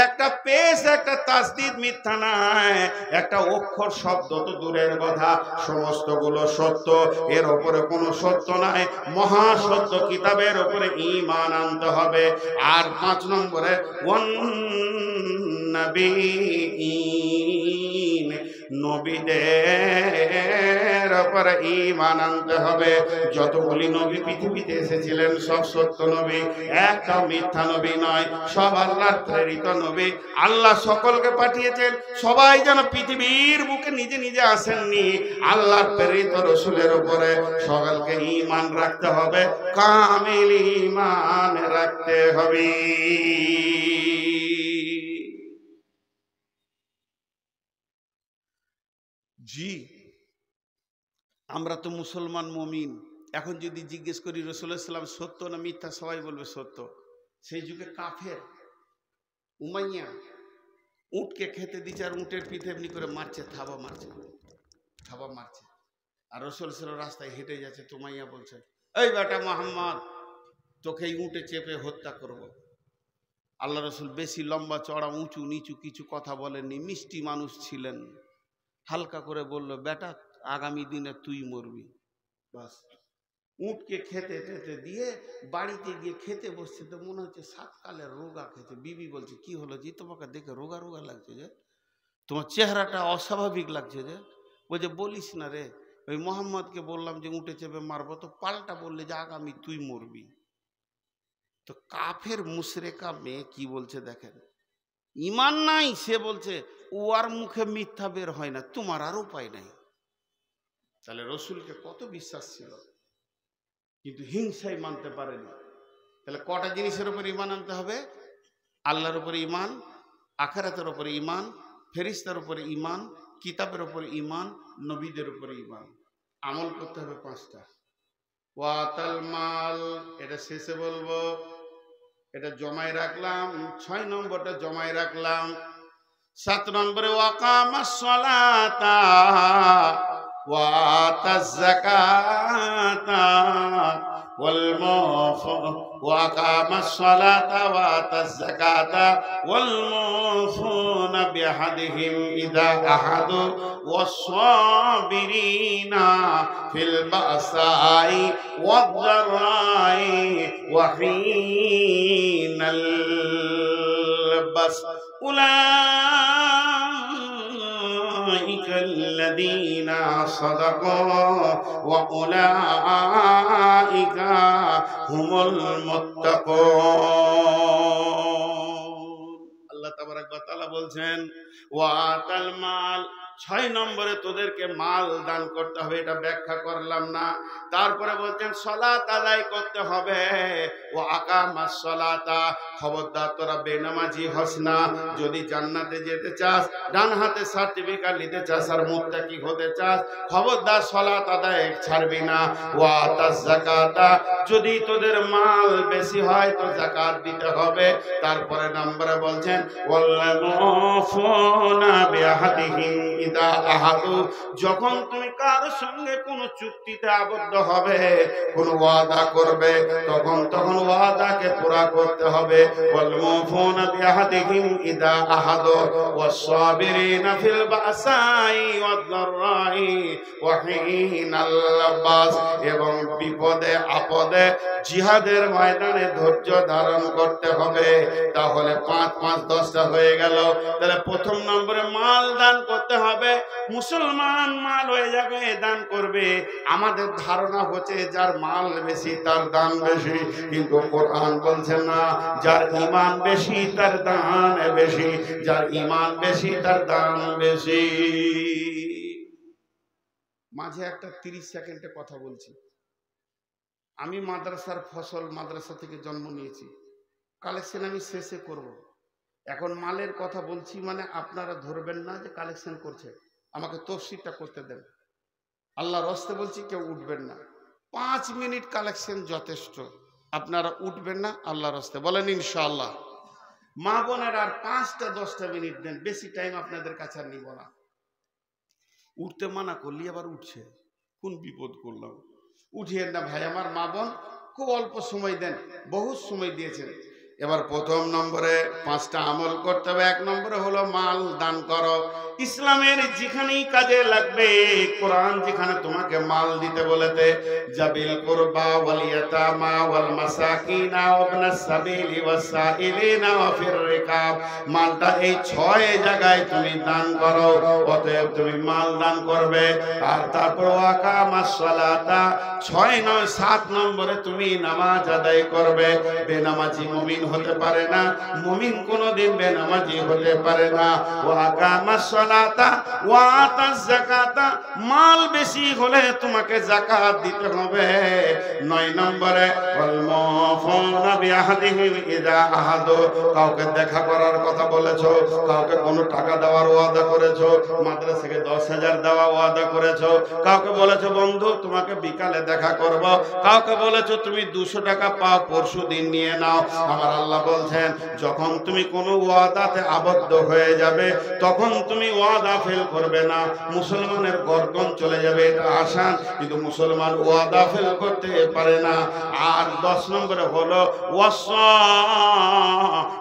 একটা পেশ, একটা তাসদীদ মিথ্যা নাই, একটা অক্ষর শব্দ তো দূরের কথা, সমস্তগুলো সত্য। এর উপরে কোনো সত্য নাই, মহা সত্য কিতাবের উপরে ঈমান আনতে হবে। আর 5 নম্বরে ওয়ান নবীন, নবীদের উপরে ঈমান আনতে হবে। যতগুলি নবী পৃথিবীতে এসেছিলেন সব সত্য নবী, একটা মিথ্যা নবী নয়, সব আল্লাহর প্রেরিত নবী। আল্লাহ সকলকে পাঠিয়েছেন, সবাই যেন পৃথিবীর বুকে নিজে নিজে আসেননি। আল্লাহর প্রেরিত রাসূলের উপরে সকলকে ঈমান রাখতে হবে, কামিল ঈমান রাখতে হবে। জি, আমরা তো মুসলমান মুমিন। এখন যদি জিজ্ঞেস করি রাসূলুল্লাহ সাল্লাল্লাহু আলাইহি ওয়াসাল্লাম সত্য না মিথ্যা, সবাই বলবে সত্য। সেই যুগে কাফের উমাইয়া উটকে খেতে দিচ্ছে, আর উটের পিঠে এমনি করে মারছে, থাবা মারছে, থাবা মারছে। আর রাসূল সাল্লাল্লাহু রাস্তায় হেঁটে যাচ্ছে, উমাইয়া বলছে, এই বেটা মুহাম্মদ, তোকে এই উটে চেপে হত্যা করব। আল্লাহ রাসূল বেশি লম্বা চড়া উঁচু নিচু কিছু কথা বলেননি, মিষ্টি মানুষ ছিলেন। হালকা করে বলল, বেটা আগামী দিনে তুই মরবি। বাস, উটকে খেতে টেতে দিয়ে বাড়িতে গিয়ে খেতে বসছে, তো মনে হচ্ছে 7 কালের রোগা খেতে। বিবি বলছে, কি হলো জি, তোমাকে দেখে রোগা রোগা লাগছে যে, তোমার চেহারাটা অস্বাভাবিক লাগছে যে। বলছে, বলিস না রে, ওই মোহাম্মদকে বললাম যে উঠে চেপে মারবো, তো পাল্টা বললে যে আগামী তুই মরবি। তো কাফের মুশরিকা মেয়ে কি বলছে দেখেন, ঈমান নাই, সে বলছে ওর মুখে মিথ্যা বের হয় না, তোমার আর উপায় নাই। তাহলে রসুলকে কত বিশ্বাস ছিল, কিন্তু হিংসাই মানতে পারেনি। তাহলে কটা জিনিসের উপর ঈমান আনতে হবে? আল্লাহর উপরে ঈমান, আখিরাতের উপরে ঈমান, ফেরেশতার উপরে ঈমান, কিতাবের উপরে ঈমান, নবীদের উপরে ঈমান। আমল করতে হবে 5টা। ওয়াতাল মাল, এটা শেষে বলবো, এটা জমায় রাখলাম। 6 নম্বরটা জমায় রাখলাম। 7 নম্বরে ওয়াকামাস সালাতা ওয়া আতাজ যাকাতা ওয়াকামাস সালাতা ওয়া আতাজ যাকাতা ওয়াল মুফুনা বিআহদিহিম ইযা আহাদু ওয়াস-সাবিরিনা ফিল বাসাই ওয়াদ-দারাই ওয়া হিনাল বাস। أولئك الذين صدقوا وأولئك هم المتقون। আল্লাহ তাবারাক ওয়া তাআলা বলছেন, ওয়াতাল মাল, ছয় নম্বরে তোদেরকে মাল দান করতে হবে, এটা ব্যাখ্যা করলাম না। তারপরে বলছেন সালাত আদায় করতে হবে, ও আকামাস সালাতা, খবরদার তোরা বেনামাজি হস না। যদি জান্নাতে যেতে চাস, ডান হাতে সার্টিফিকেট নিতে চাস আর মুত্তাকি হতে চাস, খবরদার সালাত আদায় ছাড়বি না। ওয়া আতাজ যাকাতা, যদি তোদের মাল বেশি হয় তো যাকাত দিতে হবে। তারপরে নম্বরে বলছেন ওয়াল্লামুফুনা বিআহদিহিম ইদা আহাদু, যখন তুমি কার সঙ্গে কোনো চুক্তিতে আবদ্ধ হবে, কোন ওয়াদা করবে, তখন ওয়াদাকে পুরা করতে হবে। ওয়াল্লামুফুনা বিআহদিহিম ইদা আহাদু ওয়াস-সাবিরিনা ফিল বাসাই ওয়াদ-দাররাই ওয়া হিনাল বাস, এবং বিপদে আপদে জিহাদের ময়দানে ধৈর্য ধারণ করতে হবে। তাহলে 5 5 10টা হয়ে গেল। তাহলে প্রথম নম্বরে মাল দান করতে হবে। মুসলমান মাল ওই জায়গায় দান করবে। আমাদের ধারণা হচ্ছে যার মাল বেশি তার দান বেশি, কিন্তু কোরআন বলছে না, যার ঈমান বেশি তার দান বেশি, যার ঈমান বেশি তার দান বেশি। মাঝে একটা 30 সেকেন্ডে কথা বলছি। আমি মাদ্রাসার ফসল, মাদ্রাসা থেকে জন্ম নিয়েছি, কালেকশন আমি শেষে করব। এখন মালের কথা বলছি মানে আপনারা ধরবেন না যে কালেকশন করছে, আমাকে তফসিরটা করতে দেন। আল্লাহর রাস্তে বলছি, কেউ উঠবেন না। 5 মিনিট কালেকশন যথেষ্ট, আপনারা উঠবেন না আল্লাহর রাস্তে, বলেন ইনশাআল্লাহ। মা বোনের আর 5টা 10টা মিনিট দেন, বেশি টাইম আপনাদের কাছে আর নিব না। উঠতে মানা করলি আবার উঠছে, কোন বিপদ করলাম। উঠিয়েন না ভাই আমার, মা বোন খুব অল্প সময় দেন, বহুত সময় দিয়েছেন। এবার প্রথম নম্বরে 5টা আমল করতে হবে। 1 নম্বরে হলো মাল দান করো। ইসলামের যেখানেই কাজে লাগবে, কোরআন যেখানে তোমাকে মাল দিতে বলেছে, জাবিল কুরবা ওয়াল ইয়াতামা ওয়াল মাসাকিনা ওয়া ইবনাস সাবিলি ওয়াস সাইলিনা ওয়া ফির রিকাব, মালটা এই 6 জায়গায় তুমি দান করো। অতএব তুমি মাল দান করবে। আর তারপর ওয়াকামাস সালাতা, 6 নয় 7 নম্বরে তুমি নামাজ আদায় করবে। বেনামাজি মুমিন হতে পারে না, মুমিন কোনদিন বেনামাজি হতে পারে না। ওয়াকামাস সালাতা ওয়া আতাজ যাকাতা, মাল বেশি হলে তোমাকে যাকাত দিতে হবে। 9 নম্বরে ওয়াল মুফুনা বিআহদিহিম ইযা আহাদু, কাউকে দেখা করার কথা বলেছো, কাউকে কোনো টাকা দেওয়ার ওয়াদা করেছো, মাদ্রাসাকে 10,000 দেওয়া ওয়াদা করেছো, কাউকে বলেছো বন্ধু তোমাকে বিকালে দেখা করব, কাউকে বলেছো তুমি 200 টাকা পাও পরশু দিন নিয়ে নাও। আমার আল্লাহ বলছেন, যখন তুমি কোনো ওয়াদাতে আবদ্ধ হয়ে যাবে তখন তুমি ওয়াদা ফেল করবে না। মুসলমানের গর্দন চলে যাবে, এটা আসান, কিন্তু মুসলমান ওয়াদা ফেল করতে পারে না। আর 10 নম্বরে হলো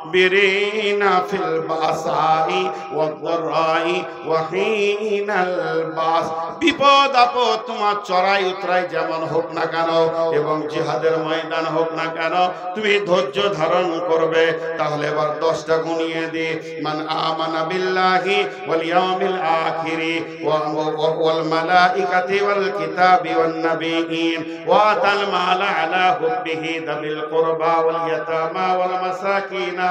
ওয়াসাবিরিনা ফিল বাসাই ওয়াদ-দাররাই ওয়া হিনাল বাস, বিপদ আপদ তোমার চড়াই উতরাই যেমন হোক না কেন এবং জিহাদের ময়দান হোক না কেন, তুমি ধৈর্য ধারণ করবে। তাহলে এবার 10টা গুনিয়ে দি। মান আমানা বিল্লাহি ওয়াল ইয়াউমিল আখিরি ওয়াল মালাইকাতি ওয়াল কিতাবি ওয়ান নাবিয়িন ওয়া আতাল মালা আলা হুব্বিহি যাবিল কুরবা ওয়াল ইয়াতামা ওয়াল মাসাকিনা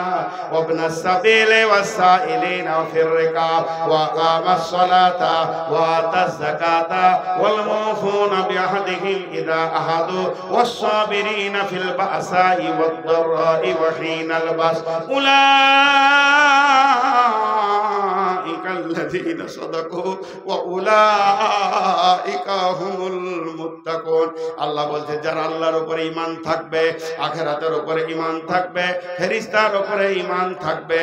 ওয়া ইবনাস সাবিলি ওয়াস সাইলিনা ফির রিকাব ওয়া আকামাস সালাতা ওয়া আতাজ যাকাতা ওয়াল মুফুনা বিআহদিহিম ইযা আহাদু ওয়াস সাবিরিনা ফিল বাসাই ওয়াদ দাররাই ওয়া হিনাল বাস, উলাইকাল্লাযীনা সাদাকু ওয়া উলাইকা হুমুল মুত্তাকুন। আল্লাহ বলছে, যারা আল্লাহর উপরে ঈমান থাকবে, আখিরাতের উপরে ঈমান থাকবে, ফেরেশতার উপরে ঈমান থাকবে,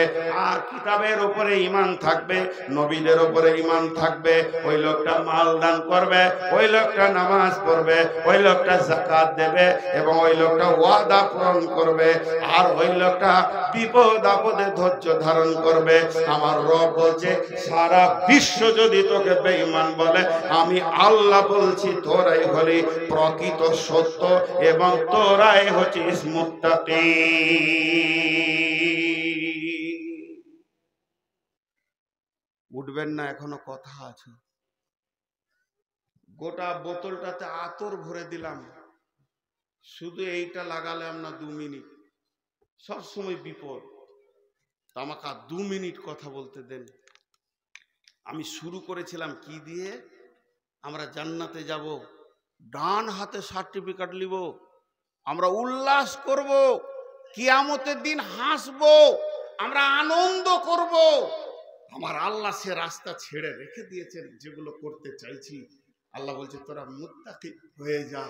আর কিতাবের উপরে ঈমান থাকবে, নবীদের উপরে ঈমান থাকবে, ওই লোকটা মাল দান করবে, ওই লোকটা নামাজ পড়বে, ওই লোকটা যাকাত দেবে এবং ওই লোকটা ওয়াদা পূরণ করবে, আর ওই লোকটা বিপদ আপদে ধৈর্য ধারণ করবে। আমার রব বলছে, সারা বিশ্ব যদি তোকে বেঈমান বলে, আমি আল্লাহ বলছি তোরাই হলি প্রকৃত সত্য এবং তোরাই হচ্ছিস মুত্তাকি। উঠবেন না, এখনো কথা আছে। গোটা বোতলটাতে আতর ভরে দিলাম, শুধু এইটা লাগালাম না 2 মিনিট, সব সময় বিপদ। আমাকে 2 মিনিট কথা বলতে দেন। আমি শুরু করেছিলাম কি দিয়ে? আমরা জান্নাতে যাব, ডান হাতে সার্টিফিকেট নিব, আমরা উল্লাস করব, কিয়ামতের দিন হাসব, আমরা আনন্দ করব। আমার আল্লাহ সে রাস্তা ছেড়ে রেখে দিয়েছেন যেগুলো করতে চাইছি। আল্লাহ বলছে তোরা মুত্তাকি হয়ে যা।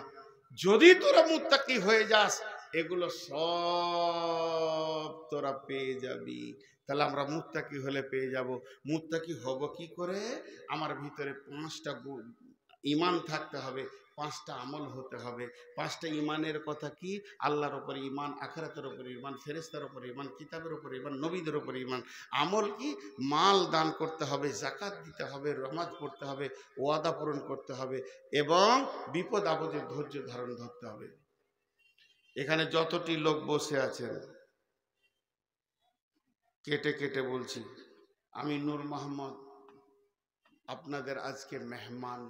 যদি তোরা মুত্তাকি হয়ে যাস এগুলো সব তোরা পেয়ে যাবি। তাহলে আমরা মুত্তাকি হলে পেয়ে যাব। মুত্তাকি হব কি করে? আমার ভিতরে 5টা ঈমান থাকতে হবে, 5টা আমল হতে হবে। 5টা ঈমানের কথা কি? আল্লাহর উপরে ঈমান, আখিরাতের উপরে ঈমান, ফেরেশতার উপরে ঈমান, কিতাবের উপরে ঈমান, নবীদের উপরে ঈমান। আমল কি? মাল দান করতে হবে, যাকাত দিতে হবে, নামাজ পড়তে হবে, ওয়াদা পূরণ করতে হবে এবং বিপদ আপদে ধৈর্য ধারণ ধরতে হবে। এখানে যতটি লোক বসে আছেন, কেটে কেটে বলছি, আমি নূর মোহাম্মদ আপনাদের আজকে মেহমান।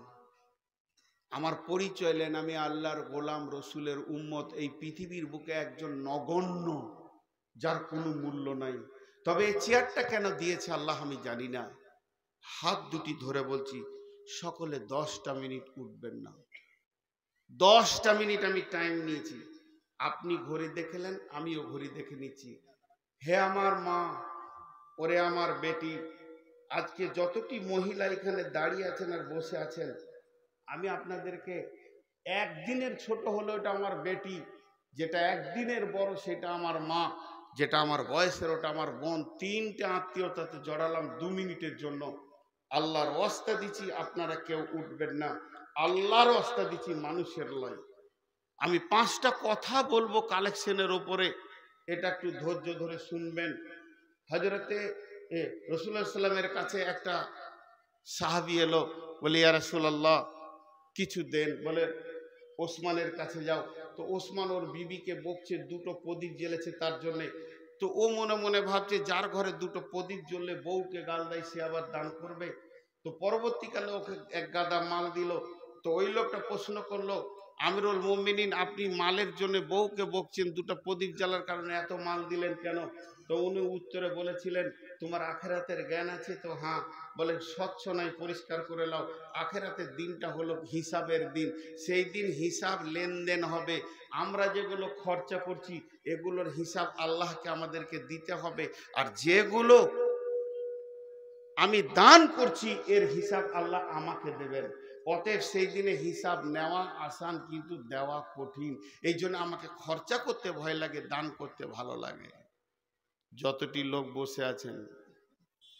আমার পরিচয় নেন, আমি আল্লাহর গোলাম, রসুলের উম্মত। এই পৃথিবীর বুকে একজন নগণ্য, যার কোনো মূল্য নাই। তবে এই চেয়ারটা কেন দিয়েছে আল্লাহ আমি জানি না। হাত দুটি ধরে বলছি, সকলে 10টা মিনিট উঠবেন না। 10টা মিনিট আমি টাইম নিয়েছি। আপনি ঘড়ি দেখলেন, আমিও ঘড়ি দেখে নিচ্ছি। হে আমার মা, ওরে আমার বেটি, আজকে যতটি মহিলা এখানে দাঁড়িয়ে আছেন আর বসে আছেন, আমি আপনাদেরকে একদিনের ছোট হলো ওটা আমার বেটি, যেটা একদিনের বড় সেটা আমার মা, যেটা আমার বয়সের ওটা আমার বোন। 3টে আত্মীয়তাতে জড়ালাম 2 মিনিটের জন্য। আল্লাহর ওয়াস্তা দিচ্ছি আপনারা কেউ উঠবেন না। আল্লাহর ওয়াস্তা দিচ্ছি, মানুষের লয়। আমি 5টা কথা বলবো কালেকশনের ওপরে, এটা একটু ধৈর্য ধরে শুনবেন। হযরতে রাসূলুল্লাহ সাল্লাল্লাহু আলাইহি ওয়াসাল্লামের কাছে একটা সাহাবী এলো, বলে ইয়া রাসূলুল্লাহ কিছু দেন। বলে ওসমানের কাছে যাও। তো ওসমান ওর বিবিকে বকছে, 2টো প্রদীপ জ্বেলেছে তার জন্যে। তো ও মনে মনে ভাবছে যার ঘরে 2টো প্রদীপ জ্বললে বউকে গাল দেয় সে আবার দান করবে। তো পরবর্তীকালে ওকে এক গাদা মাল দিল। তো ওই লোকটা প্রশ্ন করলো, আমিরুল মুমিনিন, আপনি মালের জন্য বউকে বকছেন, 2টা প্রদীপ জ্বালার কারণে এত মাল দিলেন কেন? তো উনি উত্তরে বলেছিলেন, তোমার আখিরাতের জ্ঞান আছে তো? হ্যাঁ। বলে স্বচ্ছ নাই, পরিষ্কার করে নাও। আখিরাতের দিনটা হলো হিসাবের দিন। সেই দিন হিসাব লেনদেন হবে। আমরা যেগুলো খরচা করছি এগুলোর হিসাব আল্লাহকে আমাদেরকে দিতে হবে। আর যেগুলো আমি দান করছি এর হিসাব আল্লাহ আমাকে দেবেন। অতএব সেই দিনে হিসাব নেওয়া আসান, কিন্তু দেওয়া কঠিন। এই জন্য আমাকে খরচা করতে ভয় লাগে, দান করতে ভালো লাগে। যতটি লোক বসে আছেন,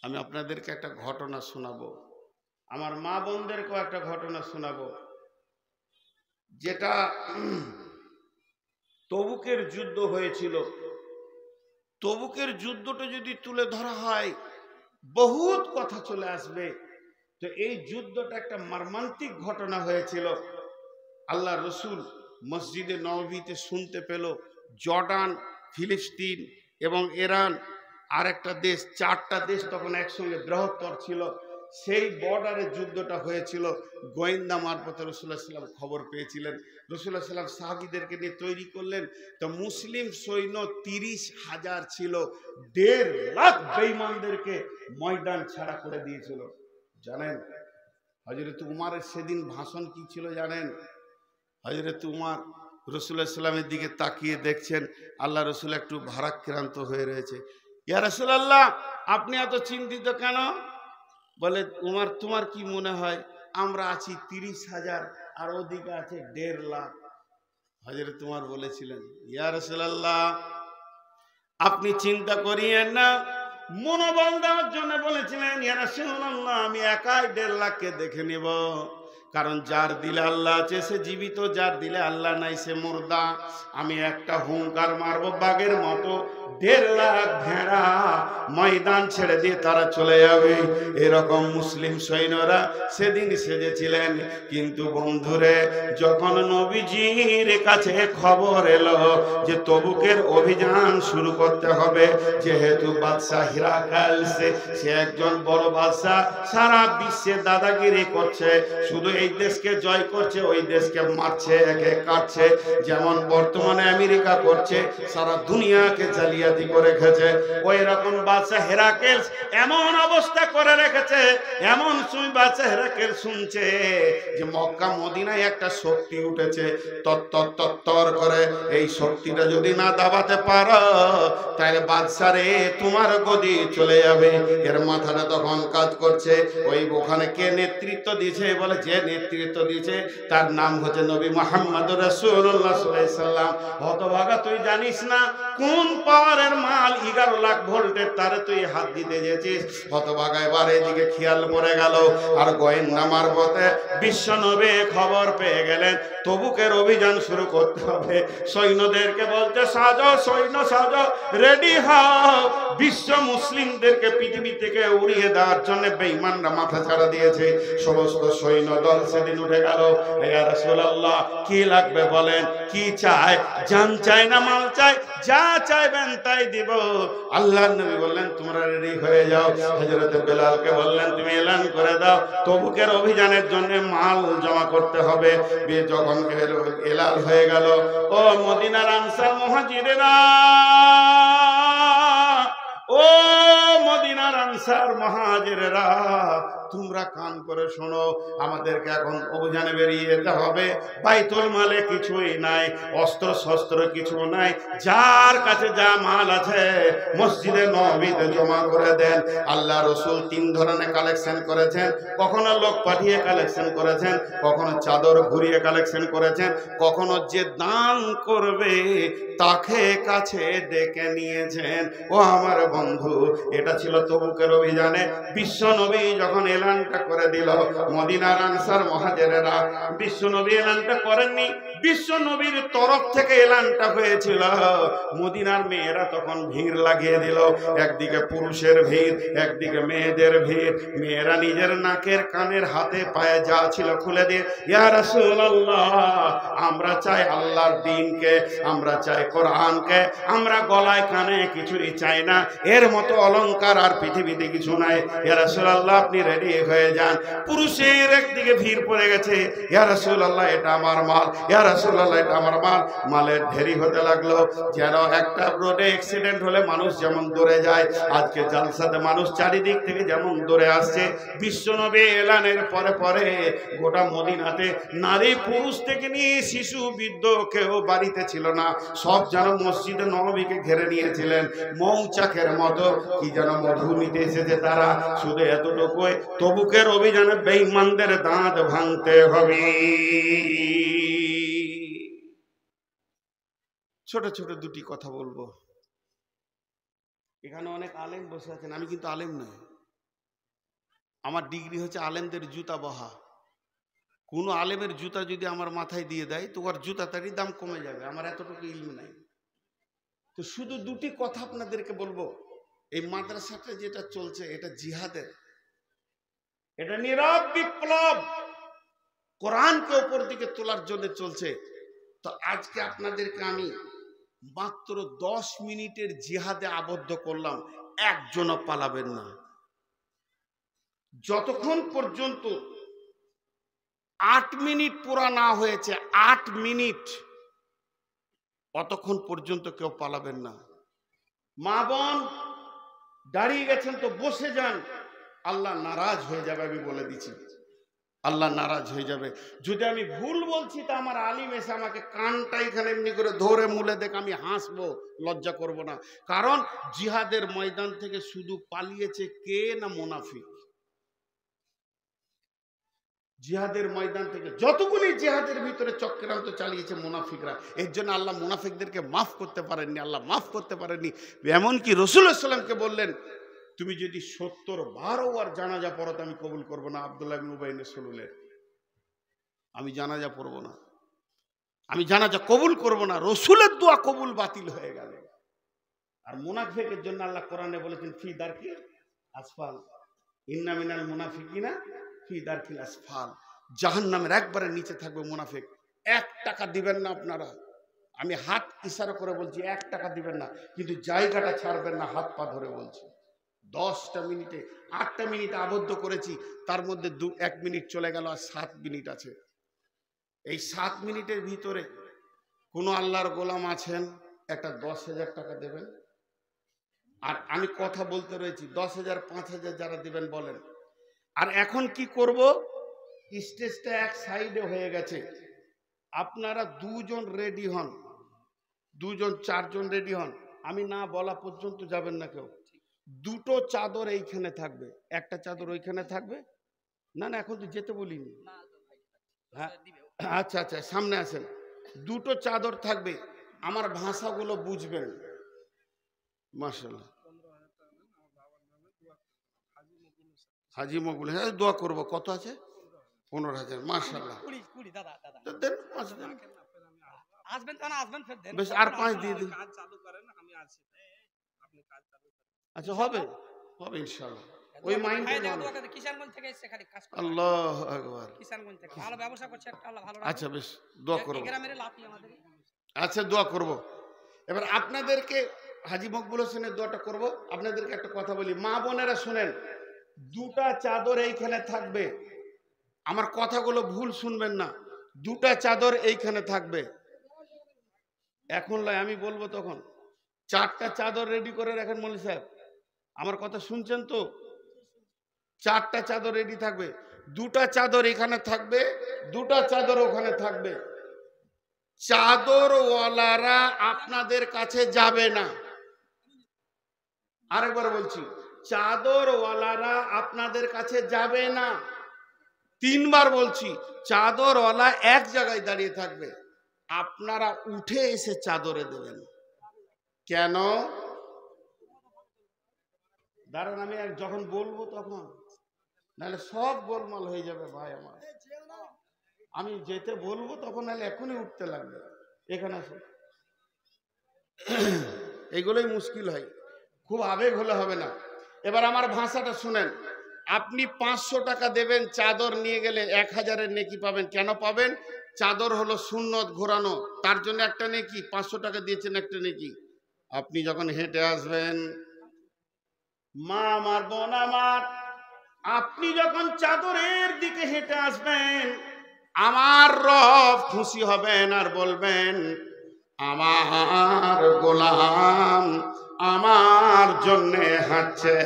আমি আপনাদেরকে একটা ঘটনা শোনাবো, আমার মা বোনদেরকেও একটা ঘটনা শোনাবো, যেটা তবুকের যুদ্ধ হয়েছিল। তবুকের যুদ্ধটা যদি তুলে ধরা হয় বহুত কথা চলে আসবে। তো এই যুদ্ধটা একটা মর্মান্তিক ঘটনা হয়েছিল। আল্লাহ রসুল মসজিদে নববীতে শুনতে পেল জর্ডান, ফিলিস্তিন এবং ইরান আর একটা দেশ, 4টা দেশ তখন একসঙ্গে বৃহত্তর ছিল। সেই বর্ডারে যুদ্ধটা হয়েছিল। গোয়েন্দা মারফতে রাসূলুল্লাহ সাল্লাল্লাহু আলাইহি ওয়াসাল্লাম খবর পেয়েছিলেন। রাসূলুল্লাহ সাল্লাল্লাহু আলাইহি ওয়াসাল্লাম সাহাবীদেরকে নিয়ে তৈরি করলেন। তো মুসলিম সৈন্য 30,000 ছিল। 1.5 লাখ বেঈমানদেরকে ময়দান ছাড়া করে দিয়েছিল। জানেন হযরত উমারের সেদিন ভাষণ কি ছিল জানেন? হযরত উমার রাসূলুল্লাহ সাল্লামের দিকে তাকিয়ে দেখছেন, আল্লাহ রসুল একটু ভারাক্রান্ত হয়ে রয়েছে। ইয়া রাসূলুল্লাহ, আপনি এত চিন্তিত কেন? বলে, উমার তোমার কি মনে হয় আমরা আছি 30,000 আর ওদিকে আছে 1.5 লাখ? হযরত উমার বলেছিলেন, ইয়া রাসূলুল্লাহ আপনি চিন্তা করিয়েন না। মনোবল দেওয়ার জন্য বলেছিলেন, ইয়া রাসূলুল্লাহ আমি একাই 1.5 লাখকে দেখে নেব। কারণ যার দিলে আল্লাহ আছে সে জীবিত, যার দিলে আল্লাহ নাই সে মুর্দা। আমি একটা হুঙ্কার মারবো বাঘের মতো, 1.5 লাখ ভেড়া ময়দান ছেড়ে দিয়ে তারা চলে যাবে। এরকম মুসলিম সৈন্যরা সেদিন সেজেছিলেন। কিন্তু বন্ধুরে, যখন নবীজির কাছে খবর এলো যে তবুকের অভিযান শুরু করতে হবে, যেহেতু বাদশাহ হিরাকাল সে একজন বড় বাদশাহ, সারা বিশ্বে দাদাগিরি করছে, শুধু এই দেশকে জয় করছে, ওই দেশকে মারছে, একে কাটছে, যেমন বর্তমানে আমেরিকা করছে, সারা দুনিয়াকে জালিয়াতি করে রেখেছে। ওই রকম বাদশাহ হেরাকেল এমন অবস্থা করে রেখেছে, এমন বাদশাহ হেরাকেল শুনছে যে মক্কা মদিনায় একটা শক্তি উঠেছে, তত্তর করে, এই শক্তিটা যদি না দাবাতে পারো তাহলে বাদশাহ রে তোমার গদি চলে যাবে। এর মাথাটা তখন কাজ করছে, ওই ওখানে কে নেতৃত্ব দিয়েছে? বলে যে নেতৃত্ব দিয়েছে তার নাম হচ্ছে নবী মুহাম্মদ রাসূলুল্লাহ সাল্লাল্লাহু আলাইহি সাল্লাম। হতভাগা, তুই জানিস না কোন পাওয়ারের মাল 11 লাখ ভোল্টের তারে তুই হাত দিতে গেছিস? হতভাগা এবার এদিকে খেয়াল পড়ে গেল, আর গোয়েন্দা মারফতে বিশ্ব নবী খবর পেয়ে গেলেন তবুকের অভিযান শুরু করতে হবে। সৈন্যদেরকে বলতে, সাজো সৈন্য সাজো, রেডি হও, বিশ্ব মুসলিমদেরকে পৃথিবী থেকে উড়িয়ে দেওয়ার জন্য বেঈমানরা মাথা ছাড়া দিয়েছে। সমস্ত সৈন্য দল সেদিন উঠে গেল। ইয়া রাসূলুল্লাহ, কি লাগবে বলেন, কি চাই? জান চাই না মাল চাই? যা চাইবেন তাই দিব। আল্লাহর নবী বললেন তোমরা রেডি হয়ে যাও। হযরত বেলালকে বললেন তুমি এলান করে দাও, তবুকের অভিযানের জন্য মাল জমা করতে হবে। যখন এলাল হয়ে গেল, ও মদিনার আনসার মুহাজিরেরা, ও মদিনার আনসার মুহাজিরেরা, তোমরা কান করে শোনো, আমাদেরকে এখন অভিযানে বেরিয়ে যেতে হবে। বাইতুল মালে কিছুই নাই, অস্ত্র শস্ত্র কিছু নাই, যার কাছে যা মাল আছে মসজিদে নববীতে জমা করে দেন। আল্লাহ রাসূল 3 ধরনের কালেকশন করেছেন, কখনো লোক পাঠিয়ে কালেকশন করেছেন, কখনো চাদর ঘুরিয়ে কালেকশন করেছেন, কখনো যে দান করবে তাকে কাছে ডেকে নিয়েছেন। ও আমার বন্ধু, এটা ছিল তবুকের অভিযানে। বিশ্ব নবী যখন এলানটা করে দিল, মদিনার আনসার মুহাজিরেরা, বিশ্ব নবী এলানটা করেননি, বিশ্ব নবীর তরফ থেকে এলানটা হয়েছিল। মদিনার মেয়েরা তখন ভিড় লাগিয়ে দিল, একদিকে পুরুষের ভিড়, একদিকে মেয়েদের ভিড়। মেয়েরা নিজের নাকের কানের হাতে পায়ে যা ছিল খুলে দিয়ে, ইয়া রাসূলুল্লাহ, আমরা চাই আল্লাহর দ্বীনকে, আমরা চাই কোরআনকে, আমরা গলায় কানে কিছুই চাই না, এর মতো অলংকার আর পৃথিবীতে কিছু নাই। ইয়া রাসূলুল্লাহ, আপনি রেডি হয়ে যান। পুরুষের একদিকে ভিড় পড়ে গেছে, ইয়া রাসূলুল্লাহ এটা আমার মাল, ইয়া রাসূলুল্লাহ এটা আমার মাল। মালের ঢেরি হতে লাগলো, যেন একটা রোডে অ্যাক্সিডেন্ট হলে মানুষ যেমন দৌড়ে যায়, আজকে জালসাতে মানুষ চারিদিক থেকে যেমন দৌড়ে আসছে। বিশ্বনবী এলানের পরে পরে গোটা মদিনাতে নারী পুরুষ থেকে নিয়ে শিশু বৃদ্ধ কেউ বাড়িতে ছিল না, সব যেন মসজিদে নববীকে ঘিরে নিয়েছিলেন। মৌচাকের মতো কি যেন মধু নিতে এসেছে তারা। শুধু এতটুকুই, তবুকের অভিযানে বেঈমানদের দাঁত ভাঙতে হবে। ছোট ছোট দুটি কথা বলবো। এখানে অনেক আলেম বসে আছেন, আমি কিন্তু আলেম নই, আমার ডিগ্রি হচ্ছে আলেমদের জুতা বহা। কোনো আলেমের জুতা যদি আমার মাথায় দিয়ে দেয় তো ওর জুতাটারই দাম কমে যাবে, আমার এতটুকু ইলম নাই। তো শুধু দুটি কথা আপনাদেরকে বলবো। এই মাদ্রাসাটা যেটা চলছে এটা জিহাদের, এটা নীরব বিপ্লব, কোরআনকে উপর দিকে তোলার জন্য চলছে। তো আজকে আপনাদেরকে আমি মাত্র 10 মিনিটের জিহাদে আবদ্ধ করলাম, একজনও পালাবেন না। যতক্ষণ পর্যন্ত 8 মিনিট পুরা না হয়েছে, 8 মিনিট, অতক্ষণ পর্যন্ত কেউ পালাবেন না। মা বোন দাঁড়িয়ে গেছেন তো বসে যান, আল্লাহ নারাজ হয়ে যাবে, আমি বলে দিচ্ছি, আল্লাহ নারাজ হয়ে যাবে। যদি আমি ভুল বলছি তা আমার আলিম এসে আমাকে কানটা এখানে এমনি করে ধরে মুলে দেখ, আমি হাসবো, লজ্জা করব না। কারণ জিহাদের ময়দান থেকে শুধু পালিয়েছে কে না মুনাফিক। জিহাদের ময়দান থেকে যতগুলি জিহাদের ভিতরে চক্রান্ত চালিয়েছে মুনাফিকরা, এর জন্য আল্লাহ মুনাফিকদেরকে মাফ করতে পারেননি, আল্লাহ মাফ করতে পারেননি। এমনকি রাসূলুল্লাহ সাল্লাল্লাহু আলাইহি ওয়াসাল্লামকে বললেন তুমি যদি 70 বার জানাজা পড়ো তো আমি কবুল করবো না। আব্দুল্লাহ ইবনে উবাই ইবনে সালুলের, আমি জানাজা পড়বো না, আমি জানাজা কবুল করবো না, রাসূলের দোয়া কবুল বাতিল হয়ে গেল। আর মুনাফিকের জন্য আল্লাহ কোরআনে বলেছেন ফি দারকিল আসফাল, ইন্না মিনাল মুনাফিকিনা ফি দারকিল আসফাল, জাহান্নামের একবারে নিচে থাকবে মুনাফিক। 1 টাকা দিবেন না আপনারা, আমি হাত ইশারা করে বলছি 1 টাকা দিবেন না, কিন্তু জায়গাটা ছাড়বেন না, হাত পা ধরে বলছি 10টা মিনিটে 8টা মিনিট আবদ্ধ করেছি, তার মধ্যে 1 মিনিট চলে গেল, আর 7 মিনিট আছে। এই 7 মিনিটের ভিতরে কোনো আল্লাহর গোলাম আছেন, একটা 10,000 টাকা দেবেন। আর আমি কথা বলতে রয়েছি, 10,000 5,000 যারা দিবেন বলেন। আর এখন কি করব, স্টেজটা এক সাইডে হয়ে গেছে, আপনারা 2 জন রেডি হন, 2 জন 4 জন রেডি হন, আমি না বলা পর্যন্ত যাবেন না কেউ। 2টো চাদর এইখানে থাকবে, একটা চাদর ওইখানে থাকবে। না না, এখন তো যেতে বলিনি। হ্যাঁ আচ্ছা আচ্ছা, সামনে আসেন। 2টো চাদর থাকবে, আমার ভাষাগুলো বুঝবেন। মাশাআল্লাহ, হাজি মকবুল, হ্যাঁ দোয়া করবো। কত আছে? 15,000। মাশাআল্লাহ, দেন 5 দেন। বেশ, আর 5 দিয়ে দিন। আচ্ছা, হবে হবে ইনশাআল্লাহ। ওই মাইন্ড কিষানগঞ্জ থেকে এসে খালি কাজ করে। আল্লাহু আকবার, কিষানগঞ্জ থেকে ভালো ব্যবসা করছে একটা, আল্লাহ ভালো রাখে। আচ্ছা বেশ, দোয়া করব। গ্রামের লাতি আমাদের। আচ্ছা, দোয়া করব। এবার আপনাদেরকে হাজী মকবুল হোসেনের দোয়াটা করব। আপনাদেরকে একটা কথা বলি, মা বোনেরা শুনেন, 2টা চাদর এইখানে থাকবে, আমার কথাগুলো ভুল শুনবেন না। 2টা চাদর এইখানে থাকবে, এখন নয়, আমি বলবো তখন। 4টা চাদর রেডি করে রাখেন মৌলভী সাহেব, আমার কথা শুনছেন তো? 4টা চাদর রেডি থাকবে, 2টা চাদর এখানে থাকবে, 2টা চাদর ওখানে থাকবে। চাদরওয়ালারা আপনাদের কাছে যাবে না। আরেকবার বলছি, চাদরওয়ালারা আপনাদের কাছে যাবে না। 3বার বলছি, চাদরওয়ালা এক জায়গায় দাঁড়িয়ে থাকবে, আপনারা উঠে এসে চাদরে দেবেন। কেন? দাঁড়ান, আমি যখন বলবো তখন, নাহলে সব গোলমাল হয়ে যাবে ভাই আমার। আমি যেতে বলবো তখন, নাহলে এখনই উঠতে লাগবে। এখানে আসো, এগুলোই মুশকিল হয়, খুব আবেগ হলে হবে না। এবার আমার ভাষাটা শুনেন, আপনি 500 টাকা দেবেন, চাদর নিয়ে গেলে 1000-এর নেকি পাবেন। কেন পাবেন? চাদর হলো সুন্নত ঘোরানো, তার জন্য একটা নেকি, 500 টাকা দিয়েছেন একটা নেকি। আপনি যখন হেঁটে আসবেন, মা আমার, বোন আমার, আপনি যখন চাদরের দিকে হেঁটে আসবেন, আমার রব খুশি হবেন আর বলবেন, আমার গোলাম আমার জন্যে হাঁটছে,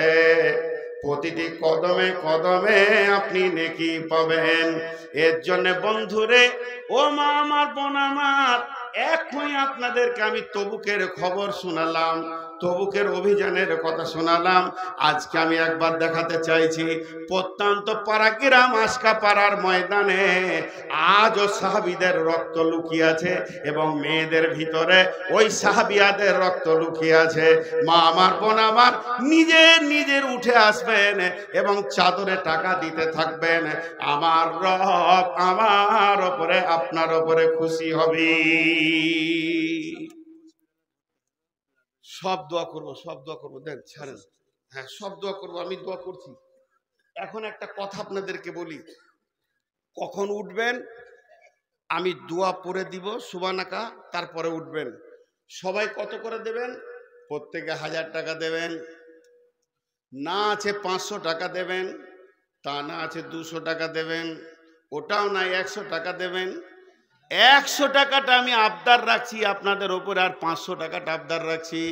প্রতিটি কদমে কদমে আপনি নেকি পাবেন। এর জন্য বন্ধুরে, ও মা আমার, বোন আমার, এখনই আপনাদেরকে আমি তবুকের খবর শোনালাম, তবুকের অভিযানের কথা শোনালাম। আজকে আমি একবার দেখাতে চাইছি, প্রত্যন্ত পাড়াগ্রাম আশকা পাড়ার ময়দানে আজও সাহাবীদের রক্ত লুকিয়ে আছে, এবং মেয়েদের ভিতরে ওই সাহাবিয়াদের রক্ত লুকিয়ে আছে। মা আমার, বোন আমার, নিজের উঠে আসবেন এবং চাদরে টাকা দিতে থাকবেন। আমার রব আমার ওপরে, আপনার ওপরে খুশি হবে। সব দোয়া করবো, সব দোয়া করবো, দেন ছাড়েন। হ্যাঁ, সব দোয়া করবো, আমি দোয়া করছি। এখন একটা কথা আপনাদেরকে বলি, কখন উঠবেন আমি দোয়া পড়ে দিব সুবহানাকা, তারপরে উঠবেন। সবাই কত করে দেবেন? প্রত্যেকে 1000 টাকা দেবেন। না আছে 500 টাকা দেবেন, তা না আছে 200 টাকা দেবেন, ওটাও নাই 100 টাকা দেবেন। 100 টাকাটা আমি আবদার রাখছি আপনাদের ওপরে, আর 500 টাকাটা আবদার রাখছি।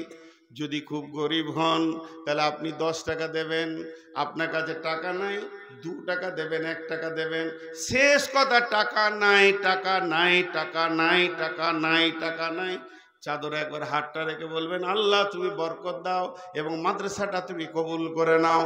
যদি খুব গরিব হন তাহলে আপনি 10 টাকা দেবেন, আপনার কাছে টাকা নাই 2 টাকা দেবেন, 1 টাকা দেবেন। শেষ কথা, টাকা নাই, টাকা নাই, টাকা নাই, টাকা নাই, টাকা নাই। চাদরে একবার হাতটা রেখে বলবেন, আল্লাহ তুমি বরকত দাও এবং মাদ্রাসাটা তুমি কবুল করে নাও।